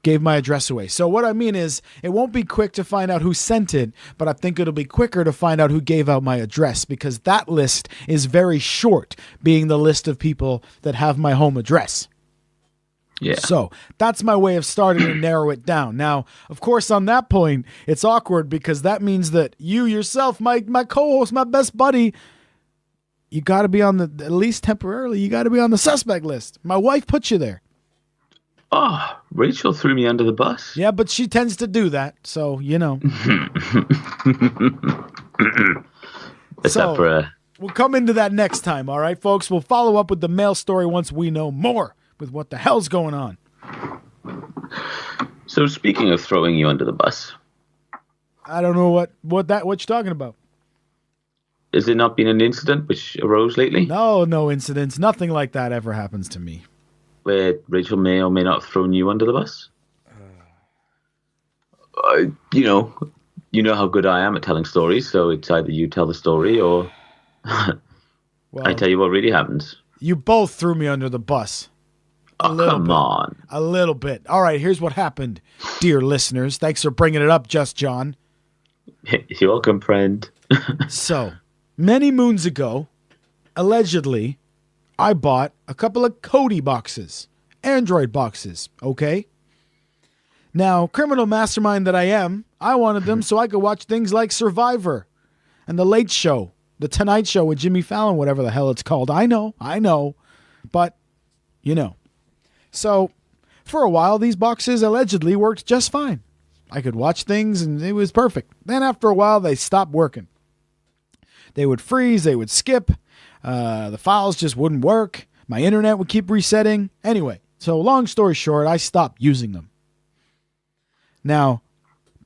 gave my address away. So what I mean is, it won't be quick to find out who sent it, but I think it'll be quicker to find out who gave out my address, because that list is very short, being the list of people that have my home address. Yeah. So that's my way of starting to narrow it down. Now, of course, on that point, it's awkward because that means that you yourself, my co-host, my best buddy, you got to be on at least temporarily, you got to be on the suspect list. My wife put you there. Oh, Rachel threw me under the bus. Yeah, but she tends to do that, so, you know. We'll come into that next time, all right, folks? We'll follow up with the mail story once we know more with what the hell's going on. So, speaking of throwing you under the bus, I don't know what you're talking about. Has there not been an incident which arose lately? No incidents. Nothing like that ever happens to me. Where Rachel may or may not have thrown you under the bus? You know how good I am at telling stories, so it's either you tell the story or I tell you what really happens. You both threw me under the bus. Come on. A little bit. All right, here's what happened, dear listeners. Thanks for bringing it up, Just Jon. You're welcome, friend. So, many moons ago, allegedly, I bought a couple of Kodi boxes, Android boxes, okay? Now, criminal mastermind that I am, I wanted them so I could watch things like Survivor and The Late Show, The Tonight Show with Jimmy Fallon, whatever the hell it's called. I know, but, you know. So, for a while, these boxes allegedly worked just fine. I could watch things and it was perfect. Then after a while, they stopped working. They would freeze, they would skip. The files just wouldn't work. My internet would keep resetting. Anyway, so long story short, I stopped using them. Now,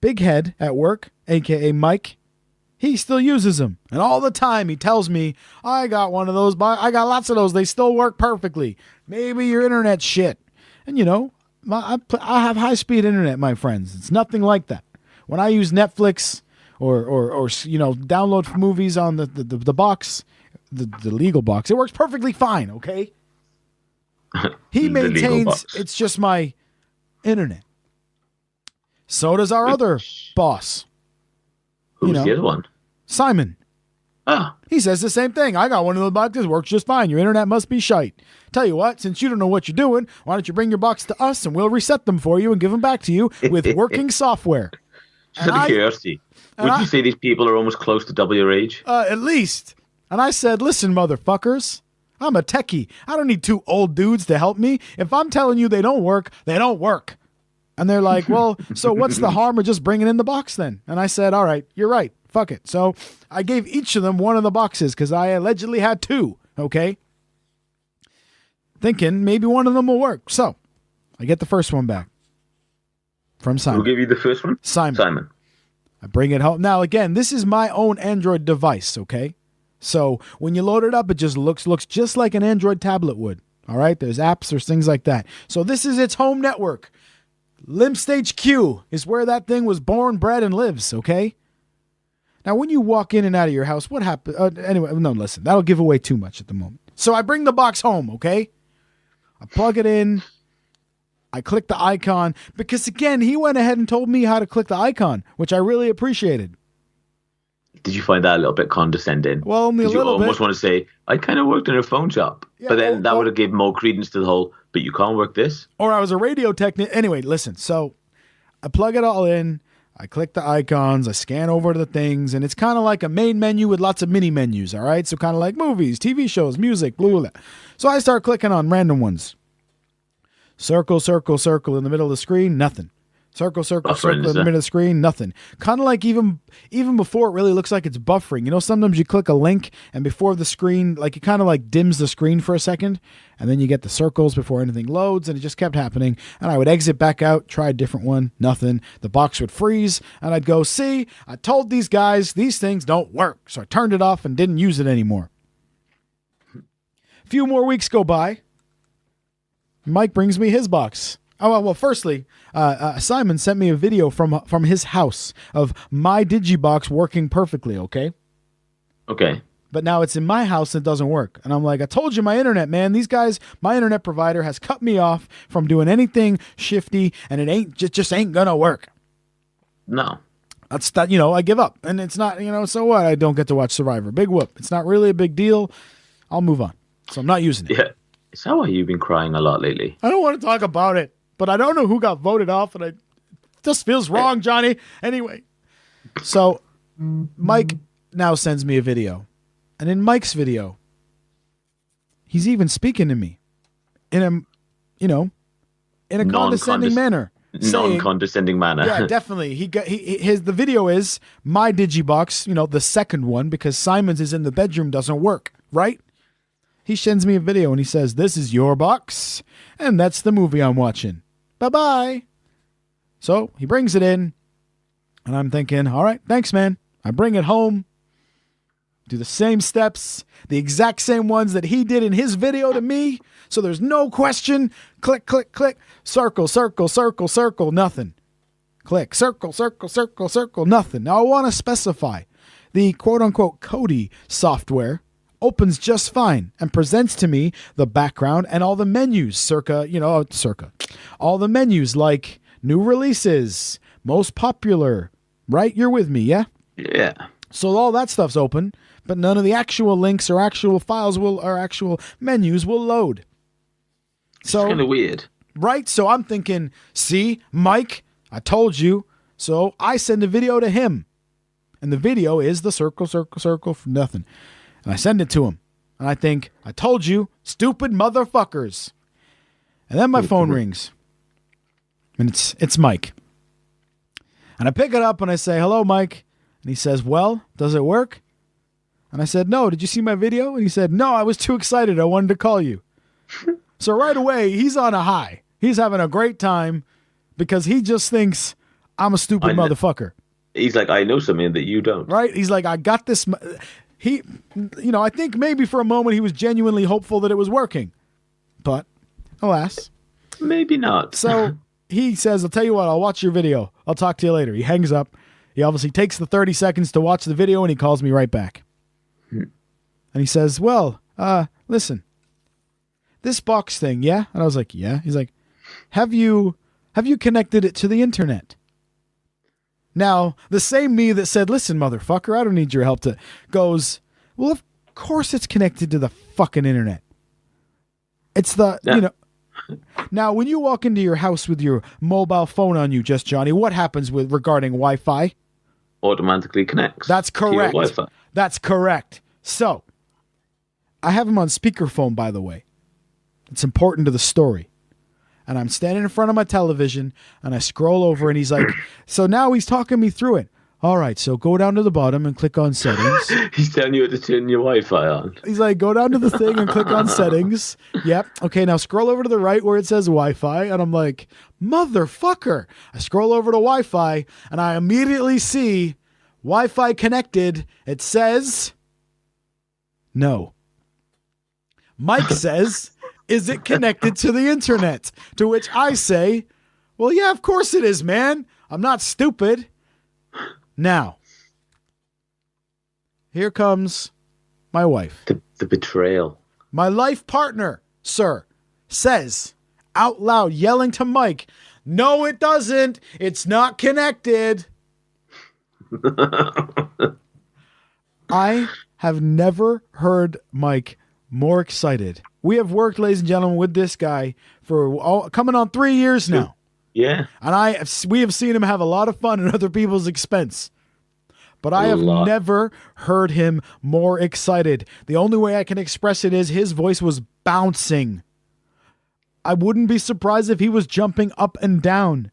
Big Head at work, a.k.a. Mike, he still uses them. And all the time he tells me, I got one of those. I got lots of those. They still work perfectly. Maybe your internet's shit. And, you know, I have high-speed internet, my friends. It's nothing like that. When I use Netflix or you know, download movies on the box, the legal box, it works perfectly fine, okay? He maintains it's just my internet. So does our other boss. Who's the other one? Simon. Ah. He says the same thing. I got one of those boxes, works just fine. Your internet must be shite. Tell you what, since you don't know what you're doing, why don't you bring your box to us and we'll reset them for you and give them back to you with working software. Just out of curiosity, would you say these people are almost close to double your age? At least. And I said, listen, motherfuckers, I'm a techie. I don't need two old dudes to help me. If I'm telling you they don't work, they don't work. And they're like, well, so what's the harm of just bringing in the box then? And I said, all right, you're right. Fuck it. So I gave each of them one of the boxes because I allegedly had two. Okay. Thinking maybe one of them will work. So I get the first one back from Simon. Who gave you the first one? Simon. I bring it home. Now, again, this is my own Android device. Okay. So when you load it up, it just looks just like an Android tablet would. All right. There's apps, there's things like that. So this is its home network. Limp HQ is where that thing was born, bred, and lives. Okay. Now, when you walk in and out of your house, what happens? Anyway, no, listen, that'll give away too much at the moment. So I bring the box home, okay? I plug it in. I click the icon because, again, he went ahead and told me how to click the icon, which I really appreciated. Did you find that a little bit condescending? Well, only a little bit. You almost want to say, I kind of worked in a phone shop. Yeah, but then that would have given more credence to the whole, but you can't work this? Or I was a radio technician. Anyway, listen, so I plug it all in. I click the icons, I scan over to the things, and it's kind of like a main menu with lots of mini menus, all right? So kind of like movies, TV shows, music, blah, blah, blah. So I start clicking on random ones. Circle, circle, circle in the middle of the screen, nothing. Circle, circle, circle in the middle of the screen, nothing. Kind of like even before it really looks like it's buffering. You know, sometimes you click a link and before the screen, like it kind of like dims the screen for a second and then you get the circles before anything loads and it just kept happening. And I would exit back out, try a different one, nothing. The box would freeze and I'd go, see, I told these guys these things don't work. So I turned it off and didn't use it anymore. A few more weeks go by. Mike brings me his box. Oh, well, firstly, Simon sent me a video from his house of my Digibox working perfectly, okay? Okay. But now it's in my house and it doesn't work. And I'm like, I told you my internet, man. These guys, my internet provider has cut me off from doing anything shifty and it just ain't gonna work. No. That's that, I give up. And it's not, so what? I don't get to watch Survivor. Big whoop. It's not really a big deal. I'll move on. So I'm not using it. Yeah. Is that why you've been crying a lot lately? I don't want to talk about it. But I don't know who got voted off, and it just feels wrong, Johnny. Anyway, so Mike now sends me a video. And in Mike's video, he's even speaking to me in a condescending manner. Non-condescending manner. Yeah, definitely. The video is my Digibox, the second one, because Simon's is in the bedroom, doesn't work, right? He sends me a video and he says, this is your box, and that's the movie I'm watching. Bye-bye. So he brings it in, and I'm thinking, all right, thanks, man. I bring it home, do the same steps, the exact same ones that he did in his video to me, so there's no question. Click, click, click. Circle, circle, circle, circle, nothing. Click, circle, circle, circle, circle, nothing. Now I want to specify the quote-unquote Kodi software opens just fine and presents to me the background and all the menus all the menus like new releases, most popular, right? You're with me, yeah? Yeah. So all that stuff's open, but none of the actual links or actual files or actual menus will load. So it's kind of weird. Right? So I'm thinking, see, Mike, I told you. So I send a video to him. And the video is the circle, circle, circle from nothing. And I send it to him. And I think, I told you, stupid motherfuckers. And then my phone rings. And it's Mike. And I pick it up and I say, hello, Mike. And he says, well, does it work? And I said, no, did you see my video? And he said, no, I was too excited. I wanted to call you. So right away, he's on a high. He's having a great time because he just thinks I'm a stupid motherfucker. He's like, I know something that you don't. Right? He's like, I got this. I think maybe for a moment he was genuinely hopeful that it was working. But, alas. Maybe not. So he says, I'll tell you what, I'll watch your video. I'll talk to you later. He hangs up. He obviously takes the 30 seconds to watch the video and he calls me right back. And he says, well, listen, this box thing, yeah? And I was like, yeah. He's like, have you connected it to the internet? Now, the same me that said, listen, motherfucker, I don't need your help to, goes, well, of course it's connected to the fucking internet. It's the, Now, when you walk into your house with your mobile phone on you, Just Johnny, what happens regarding Wi-Fi? Automatically connects. That's correct. To your Wi-Fi. That's correct. So, I have him on speakerphone, by the way. It's important to the story. And I'm standing in front of my television, and I scroll over, and he's like, so now he's talking me through it. All right, so go down to the bottom and click on settings. He's telling you to turn your Wi-Fi on. He's like, go down to the thing and click on settings. Yep. Okay, now scroll over to the right where it says Wi-Fi. And I'm like, motherfucker. I scroll over to Wi-Fi, and I immediately see Wi-Fi connected. It says no. Mike says, is it connected to the internet? To which I say, well, yeah, of course it is, man. I'm not stupid. Now, here comes my wife. The betrayal. My life partner, sir, says out loud, yelling to Mike, no, it doesn't. It's not connected. I have never heard Mike more excited. We have worked, ladies and gentlemen, with this guy for coming on 3 years now. Yeah. And we have seen him have a lot of fun at other people's expense. But I have never heard him more excited. The only way I can express it is his voice was bouncing. I wouldn't be surprised if he was jumping up and down.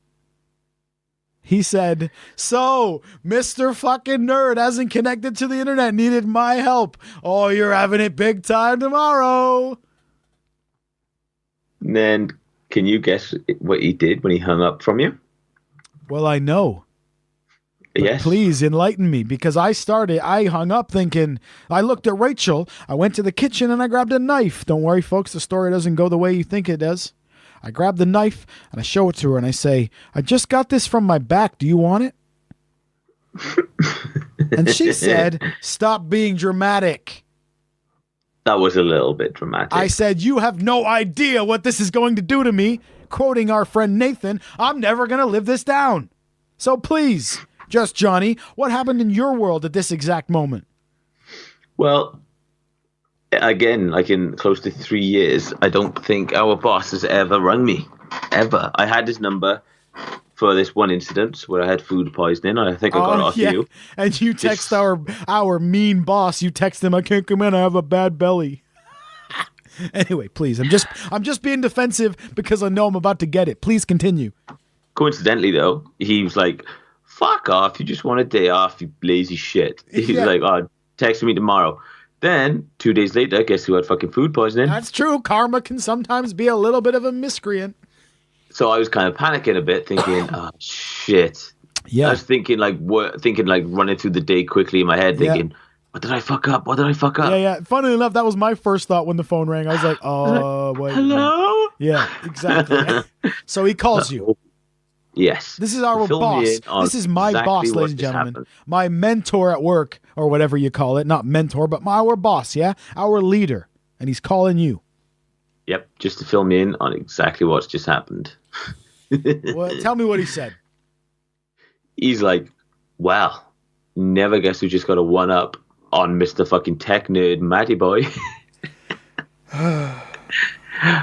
He said, so, Mr. fucking nerd hasn't connected to the internet, needed my help. Oh, you're having it big time tomorrow. And then, can you guess what he did when he hung up from you? Well, I know. But yes. Please enlighten me, because I hung up thinking, I looked at Rachel, I went to the kitchen and I grabbed a knife. Don't worry, folks, the story doesn't go the way you think it does. I grab the knife and I show it to her and I say, I just got this from my back. Do you want it? And she said, stop being dramatic. That was a little bit dramatic. I said, you have no idea what this is going to do to me. Quoting our friend Nathan, I'm never going to live this down. So please, Just Johnny, what happened in your world at this exact moment? Well, again, like in close to 3 years, I don't think our boss has ever rung me. Ever. I had his number for this one incident where I had food poisoning. I think I got it off you. And you text our mean boss. You text him, I can't come in, I have a bad belly. Anyway, please. I'm just being defensive because I know I'm about to get it. Please continue. Coincidentally, though, he was like, fuck off. You just want a day off, you lazy shit. He was like, oh, text me tomorrow. Then, 2 days later, guess who had fucking food poisoning? That's true. Karma can sometimes be a little bit of a miscreant. So I was kind of panicking a bit, thinking, oh, shit. Yeah. I was thinking like running through the day quickly in my head, thinking, what did I fuck up? What did I fuck up? Yeah. Funnily enough, that was my first thought when the phone rang. I was like, oh, wait. Hello? Yeah, exactly. So he calls you. Yes. This is our boss. This is my boss, ladies and gentlemen. My mentor at work, or whatever you call it. Not mentor, but our boss, yeah? Our leader. And he's calling you. Yep, just to fill me in on exactly what's just happened. Well, tell me what he said. He's like, well, never guess who just got a one-up on Mr. fucking tech nerd Matty boy. And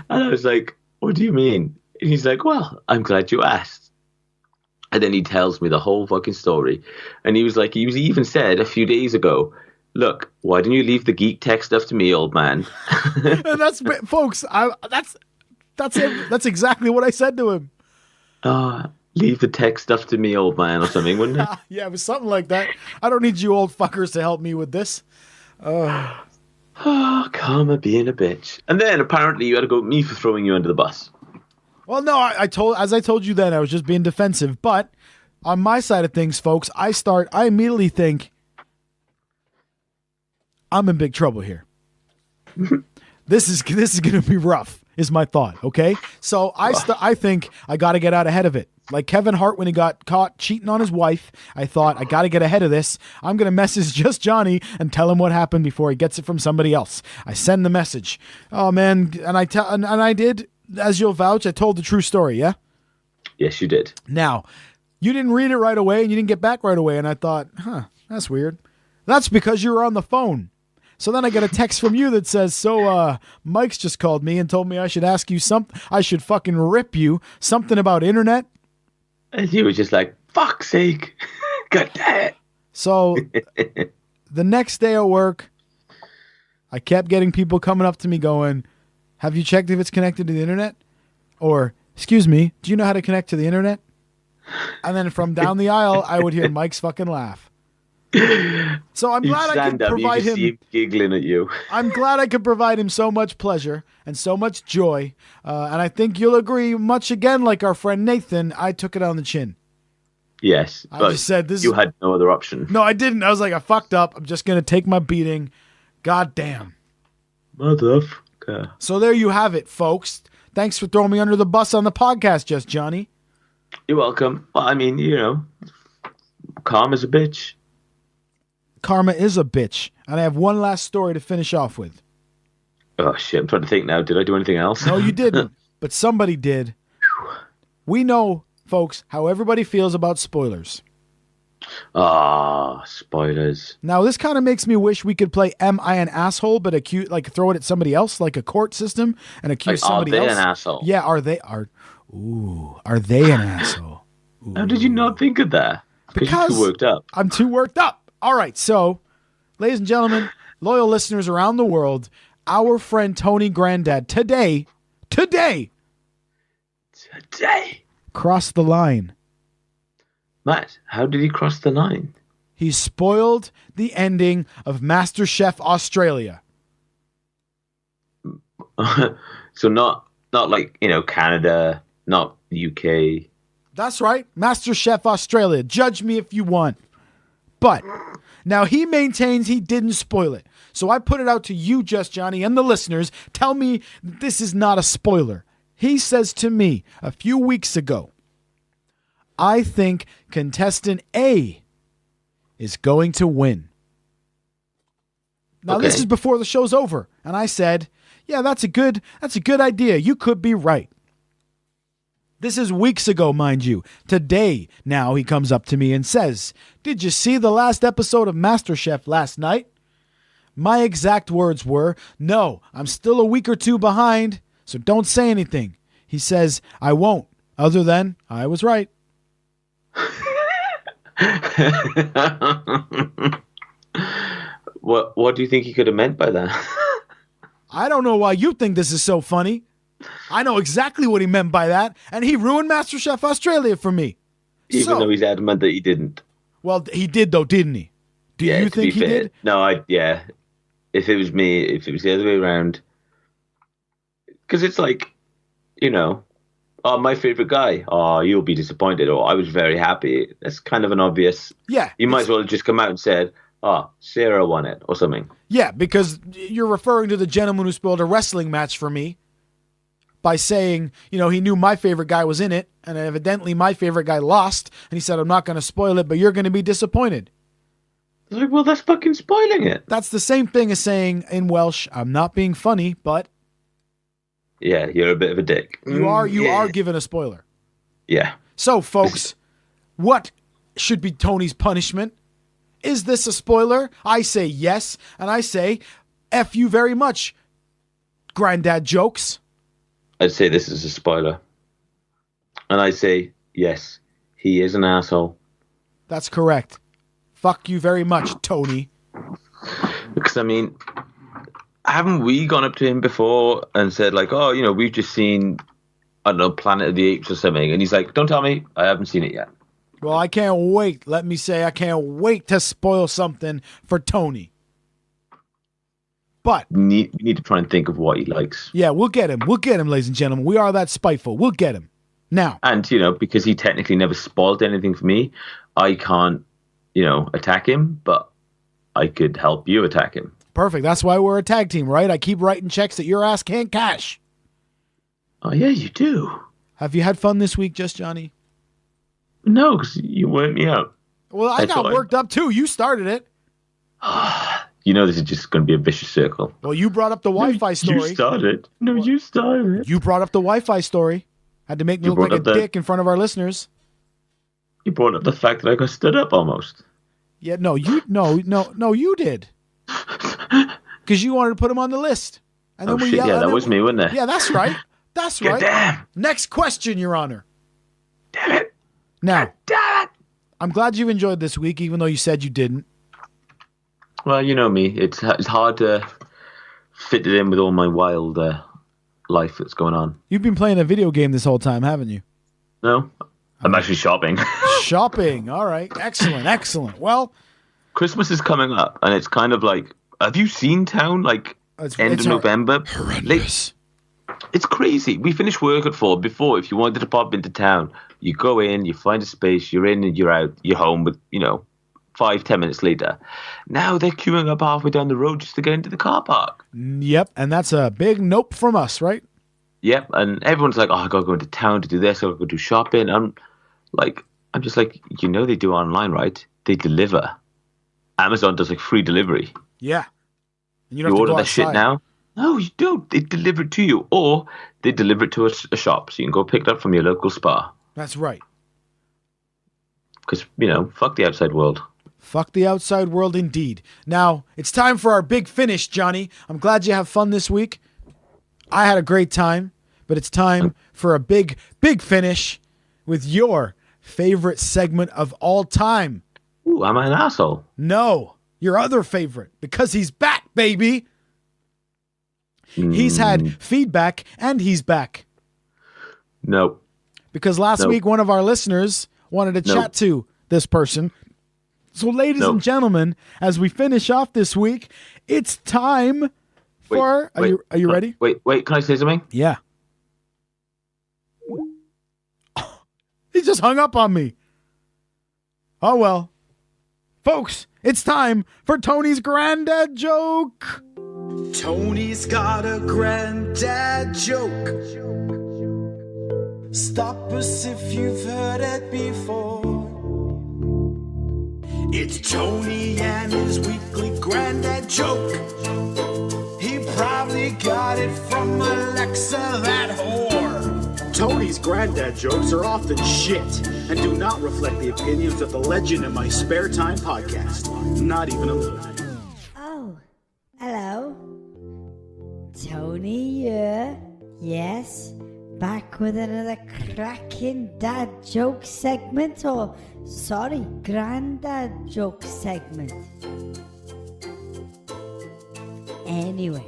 I was like, what do you mean? And he's like, well, I'm glad you asked. And then he tells me the whole fucking story. And he was like, he even said a few days ago, look, why didn't you leave the geek tech stuff to me, old man? And that's, folks, that's exactly what I said to him. Leave the tech stuff to me, old man, or something, wouldn't it? Yeah, it was something like that. I don't need you old fuckers to help me with this. Karma being a bitch. And then apparently you had to go with me for throwing you under the bus. Well, no, as I told you then, I was just being defensive. But on my side of things, folks, I immediately think I'm in big trouble here. This is going to be rough, is my thought. Okay, so I think I got to get out ahead of it. Like Kevin Hart when he got caught cheating on his wife, I thought I got to get ahead of this. I'm going to message Just Johnny and tell him what happened before he gets it from somebody else. I send the message. Oh man, and I did, as you'll vouch, I told the true story. Yeah. Yes, you did. Now, You didn't read it right away, and you didn't get back right away. And I thought, that's weird. That's because you were on the phone. So then I get a text from you that says, Mike's just called me and told me I should ask you something. I should fucking rip you something about internet. And you were just like, fuck's sake. God damn it. So the next day at work, I kept getting people coming up to me going, have you checked if it's connected to the internet? Or, excuse me, do you know how to connect to the internet? And then from down the aisle, I would hear Mike's fucking laugh. So I'm glad I could provide him. See him giggling at you. I'm glad I could provide him so much pleasure and so much joy. And I think you'll agree, much again like our friend Nathan, I took it on the chin. Yes. I just said this. You had no other option. No, I didn't. I was like, I fucked up. I'm just going to take my beating. God damn. Motherfucker. So there you have it, folks. Thanks for throwing me under the bus on the podcast, Just Johnny. You're welcome. Well, I mean, karma's a bitch. Karma is a bitch. And I have one last story to finish off with. Oh, shit. I'm trying to think now. Did I do anything else? No, you didn't. But somebody did. We know, folks, how everybody feels about spoilers. Spoilers. Now, this kind of makes me wish we could play Am I an Asshole, but throw it at somebody else, like a court system, and accuse somebody else. Are they an asshole? Yeah, are they an asshole? Ooh. How did you not think of that? Because you're too worked up. I'm too worked up. All right, so, ladies and gentlemen, loyal listeners around the world, our friend Tony Grandad today, crossed the line. Matt, how did he cross the line? He spoiled the ending of MasterChef Australia. So not like, Canada, not UK. That's right. MasterChef Australia. Judge me if you want. But now he maintains he didn't spoil it. So I put it out to you, Just Johnny, and the listeners. Tell me this is not a spoiler. He says to me a few weeks ago, I think contestant A is going to win. Now, This is before the show's over. And I said, yeah, that's a good idea. You could be right. This is weeks ago, mind you. Today, now he comes up to me and says, did you see the last episode of MasterChef last night? My exact words were, no, I'm still a week or two behind, so don't say anything. He says, I won't, other than I was right. What do you think he could have meant by that? I don't know why you think this is so funny. I know exactly what he meant by that, and he ruined MasterChef Australia for me. Even though he's adamant that he didn't. Well, he did though, didn't he? Do you think he did? No, yeah. If it was me, if it was the other way around. Because it's like, my favorite guy. Oh, you'll be disappointed. Or I was very happy. That's kind of an obvious. Yeah. You might as well have just come out and said, Sarah won it or something. Yeah, because you're referring to the gentleman who spoiled a wrestling match for me by saying, he knew my favorite guy was in it, and evidently my favorite guy lost, and he said, I'm not going to spoil it, but you're going to be disappointed. Like, well, that's fucking spoiling it. That's the same thing as saying in Welsh, I'm not being funny, but... Yeah, you're a bit of a dick. You are given a spoiler. Yeah. So, folks, what should be Tony's punishment? Is this a spoiler? I say yes, and I say F you very much, Grandad jokes. I'd say this is a spoiler. And I say, yes, he is an asshole. That's correct. Fuck you very much, Tony. Because, haven't we gone up to him before and said, like, we've just seen, I don't know, Planet of the Apes or something. And he's like, don't tell me, I haven't seen it yet. Well, I can't wait. Let me say, I can't wait to spoil something for Tony. But we need to try and think of what he likes. Yeah, we'll get him. We'll get him, ladies and gentlemen. We are that spiteful. We'll get him. Now. And, because he technically never spoiled anything for me, I can't, attack him, but I could help you attack him. Perfect. That's why we're a tag team, right? I keep writing checks that your ass can't cash. Oh, yeah, you do. Have you had fun this week, Just Johnny? No, because you worked me out. Well, I got worked up too. You started it. This is just going to be a vicious circle. Well, you brought up the Wi-Fi story. You started. No, you started. You brought up the Wi-Fi story. Had to make me look like a dick in front of our listeners. You brought up the fact that I got stood up almost. Yeah, no, you did. Because you wanted to put him on the list. And then that was me, wasn't it? Yeah, that's right. That's right. Damn. Next question, Your Honor. Damn it. Now, Damn it. I'm glad you enjoyed this week, even though you said you didn't. Well, you know me. It's hard to fit it in with all my wild life that's going on. You've been playing a video game this whole time, haven't you? No, I'm actually shopping. Shopping. All right. Excellent. Excellent. Well, Christmas is coming up, and it's kind of like, have you seen town? Like, end of November? Horrendous. It's crazy. We finish work at 4. Before, if you wanted to pop into town, you go in, you find a space, you're in and you're out, you're home with, 5-10 minutes later. Now they're queuing up halfway down the road just to get into the car park. Yep, and that's a big nope from us, right? Yep, and everyone's like, oh, I got to go into town to do this, I got to go do shopping. I'm just like, they do online, right? They deliver. Amazon does like free delivery. Yeah. And you order that shit now? No, you don't. They deliver it to you, or they deliver it to a shop, so you can go pick it up from your local spa. That's right. Because, fuck the outside world. Fuck the outside world indeed. Now, it's time for our big finish, Johnny. I'm glad you have fun this week. I had a great time, but it's time for a big, big finish with your favorite segment of all time. Ooh, am I an asshole? No, your other favorite, because he's back, baby. He's had feedback, and he's back. No. Because last week, one of our listeners wanted to chat to this person. So, ladies and gentlemen, as we finish off this week, it's time for... Are you ready? Wait, can I say something? Yeah. He just hung up on me. Oh, well. Folks, it's time for Tony's Grandad joke. Tony's got a granddad joke. Stop us if you've heard it before. It's Tony and his weekly granddad joke. He probably got it from Alexa, that whore. Tony's granddad jokes are often shit and do not reflect the opinions of the Legend in My Spare Time podcast. Not even a little. Oh, hello. Tony here. Yes, back with another cracking dad joke segment, or sorry, granddad joke segment. Anyway,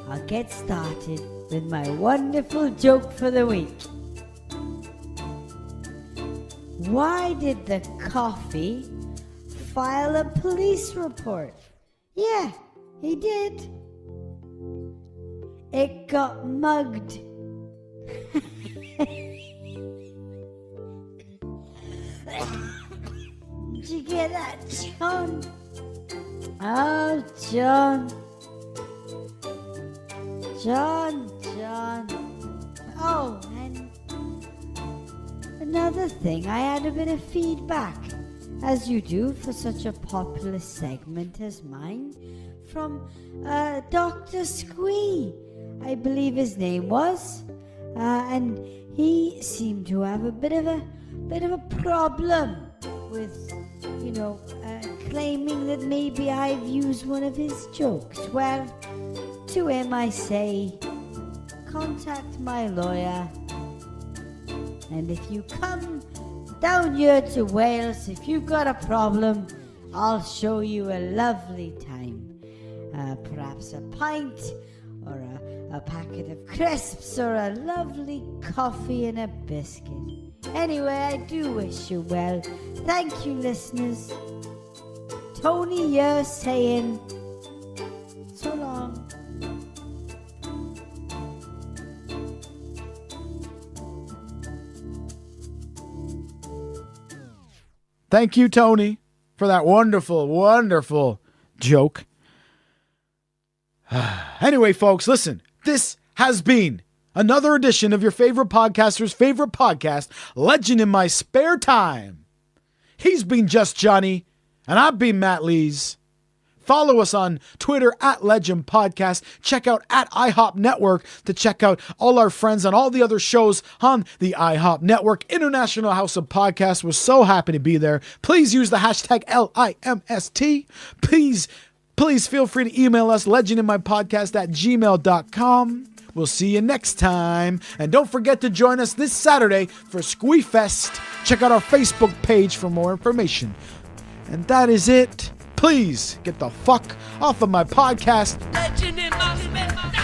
I'll get started with my wonderful joke for the week. Why did the coffee file a police report? Yeah, he did. It got mugged. Did you get that, John? Oh, John. John. Oh, and another thing, I had a bit of feedback, as you do for such a popular segment as mine, from Dr. Squee, I believe his name was, and he seemed to have a bit of a problem with, claiming that maybe I've used one of his jokes. Well, to him I say, contact my lawyer, and if you come down here to Wales, if you've got a problem, I'll show you a lovely time. Perhaps a pint, or a packet of crisps, or a lovely coffee and a biscuit. Anyway, I do wish you well. Thank you, listeners. Tony here saying so long. Thank you, Tony, for that wonderful, wonderful joke. Anyway, folks, listen. This has been another edition of your favorite podcaster's favorite podcast, Legend in My Spare Time. He's been Just Johnny, and I've been Matt Lees. Follow us on Twitter at Legend Podcast. Check out at IHOP Network to check out all our friends on all the other shows on the IHOP Network. International House of Podcasts. We're so happy to be there. Please use the hashtag LIMST. Please feel free to email us, legendinmypodcast@gmail.com. We'll see you next time. And don't forget to join us this Saturday for Squeefest. Check out our Facebook page for more information. And that is it. Please get the fuck off of my podcast. Legend in my spare motherfucker.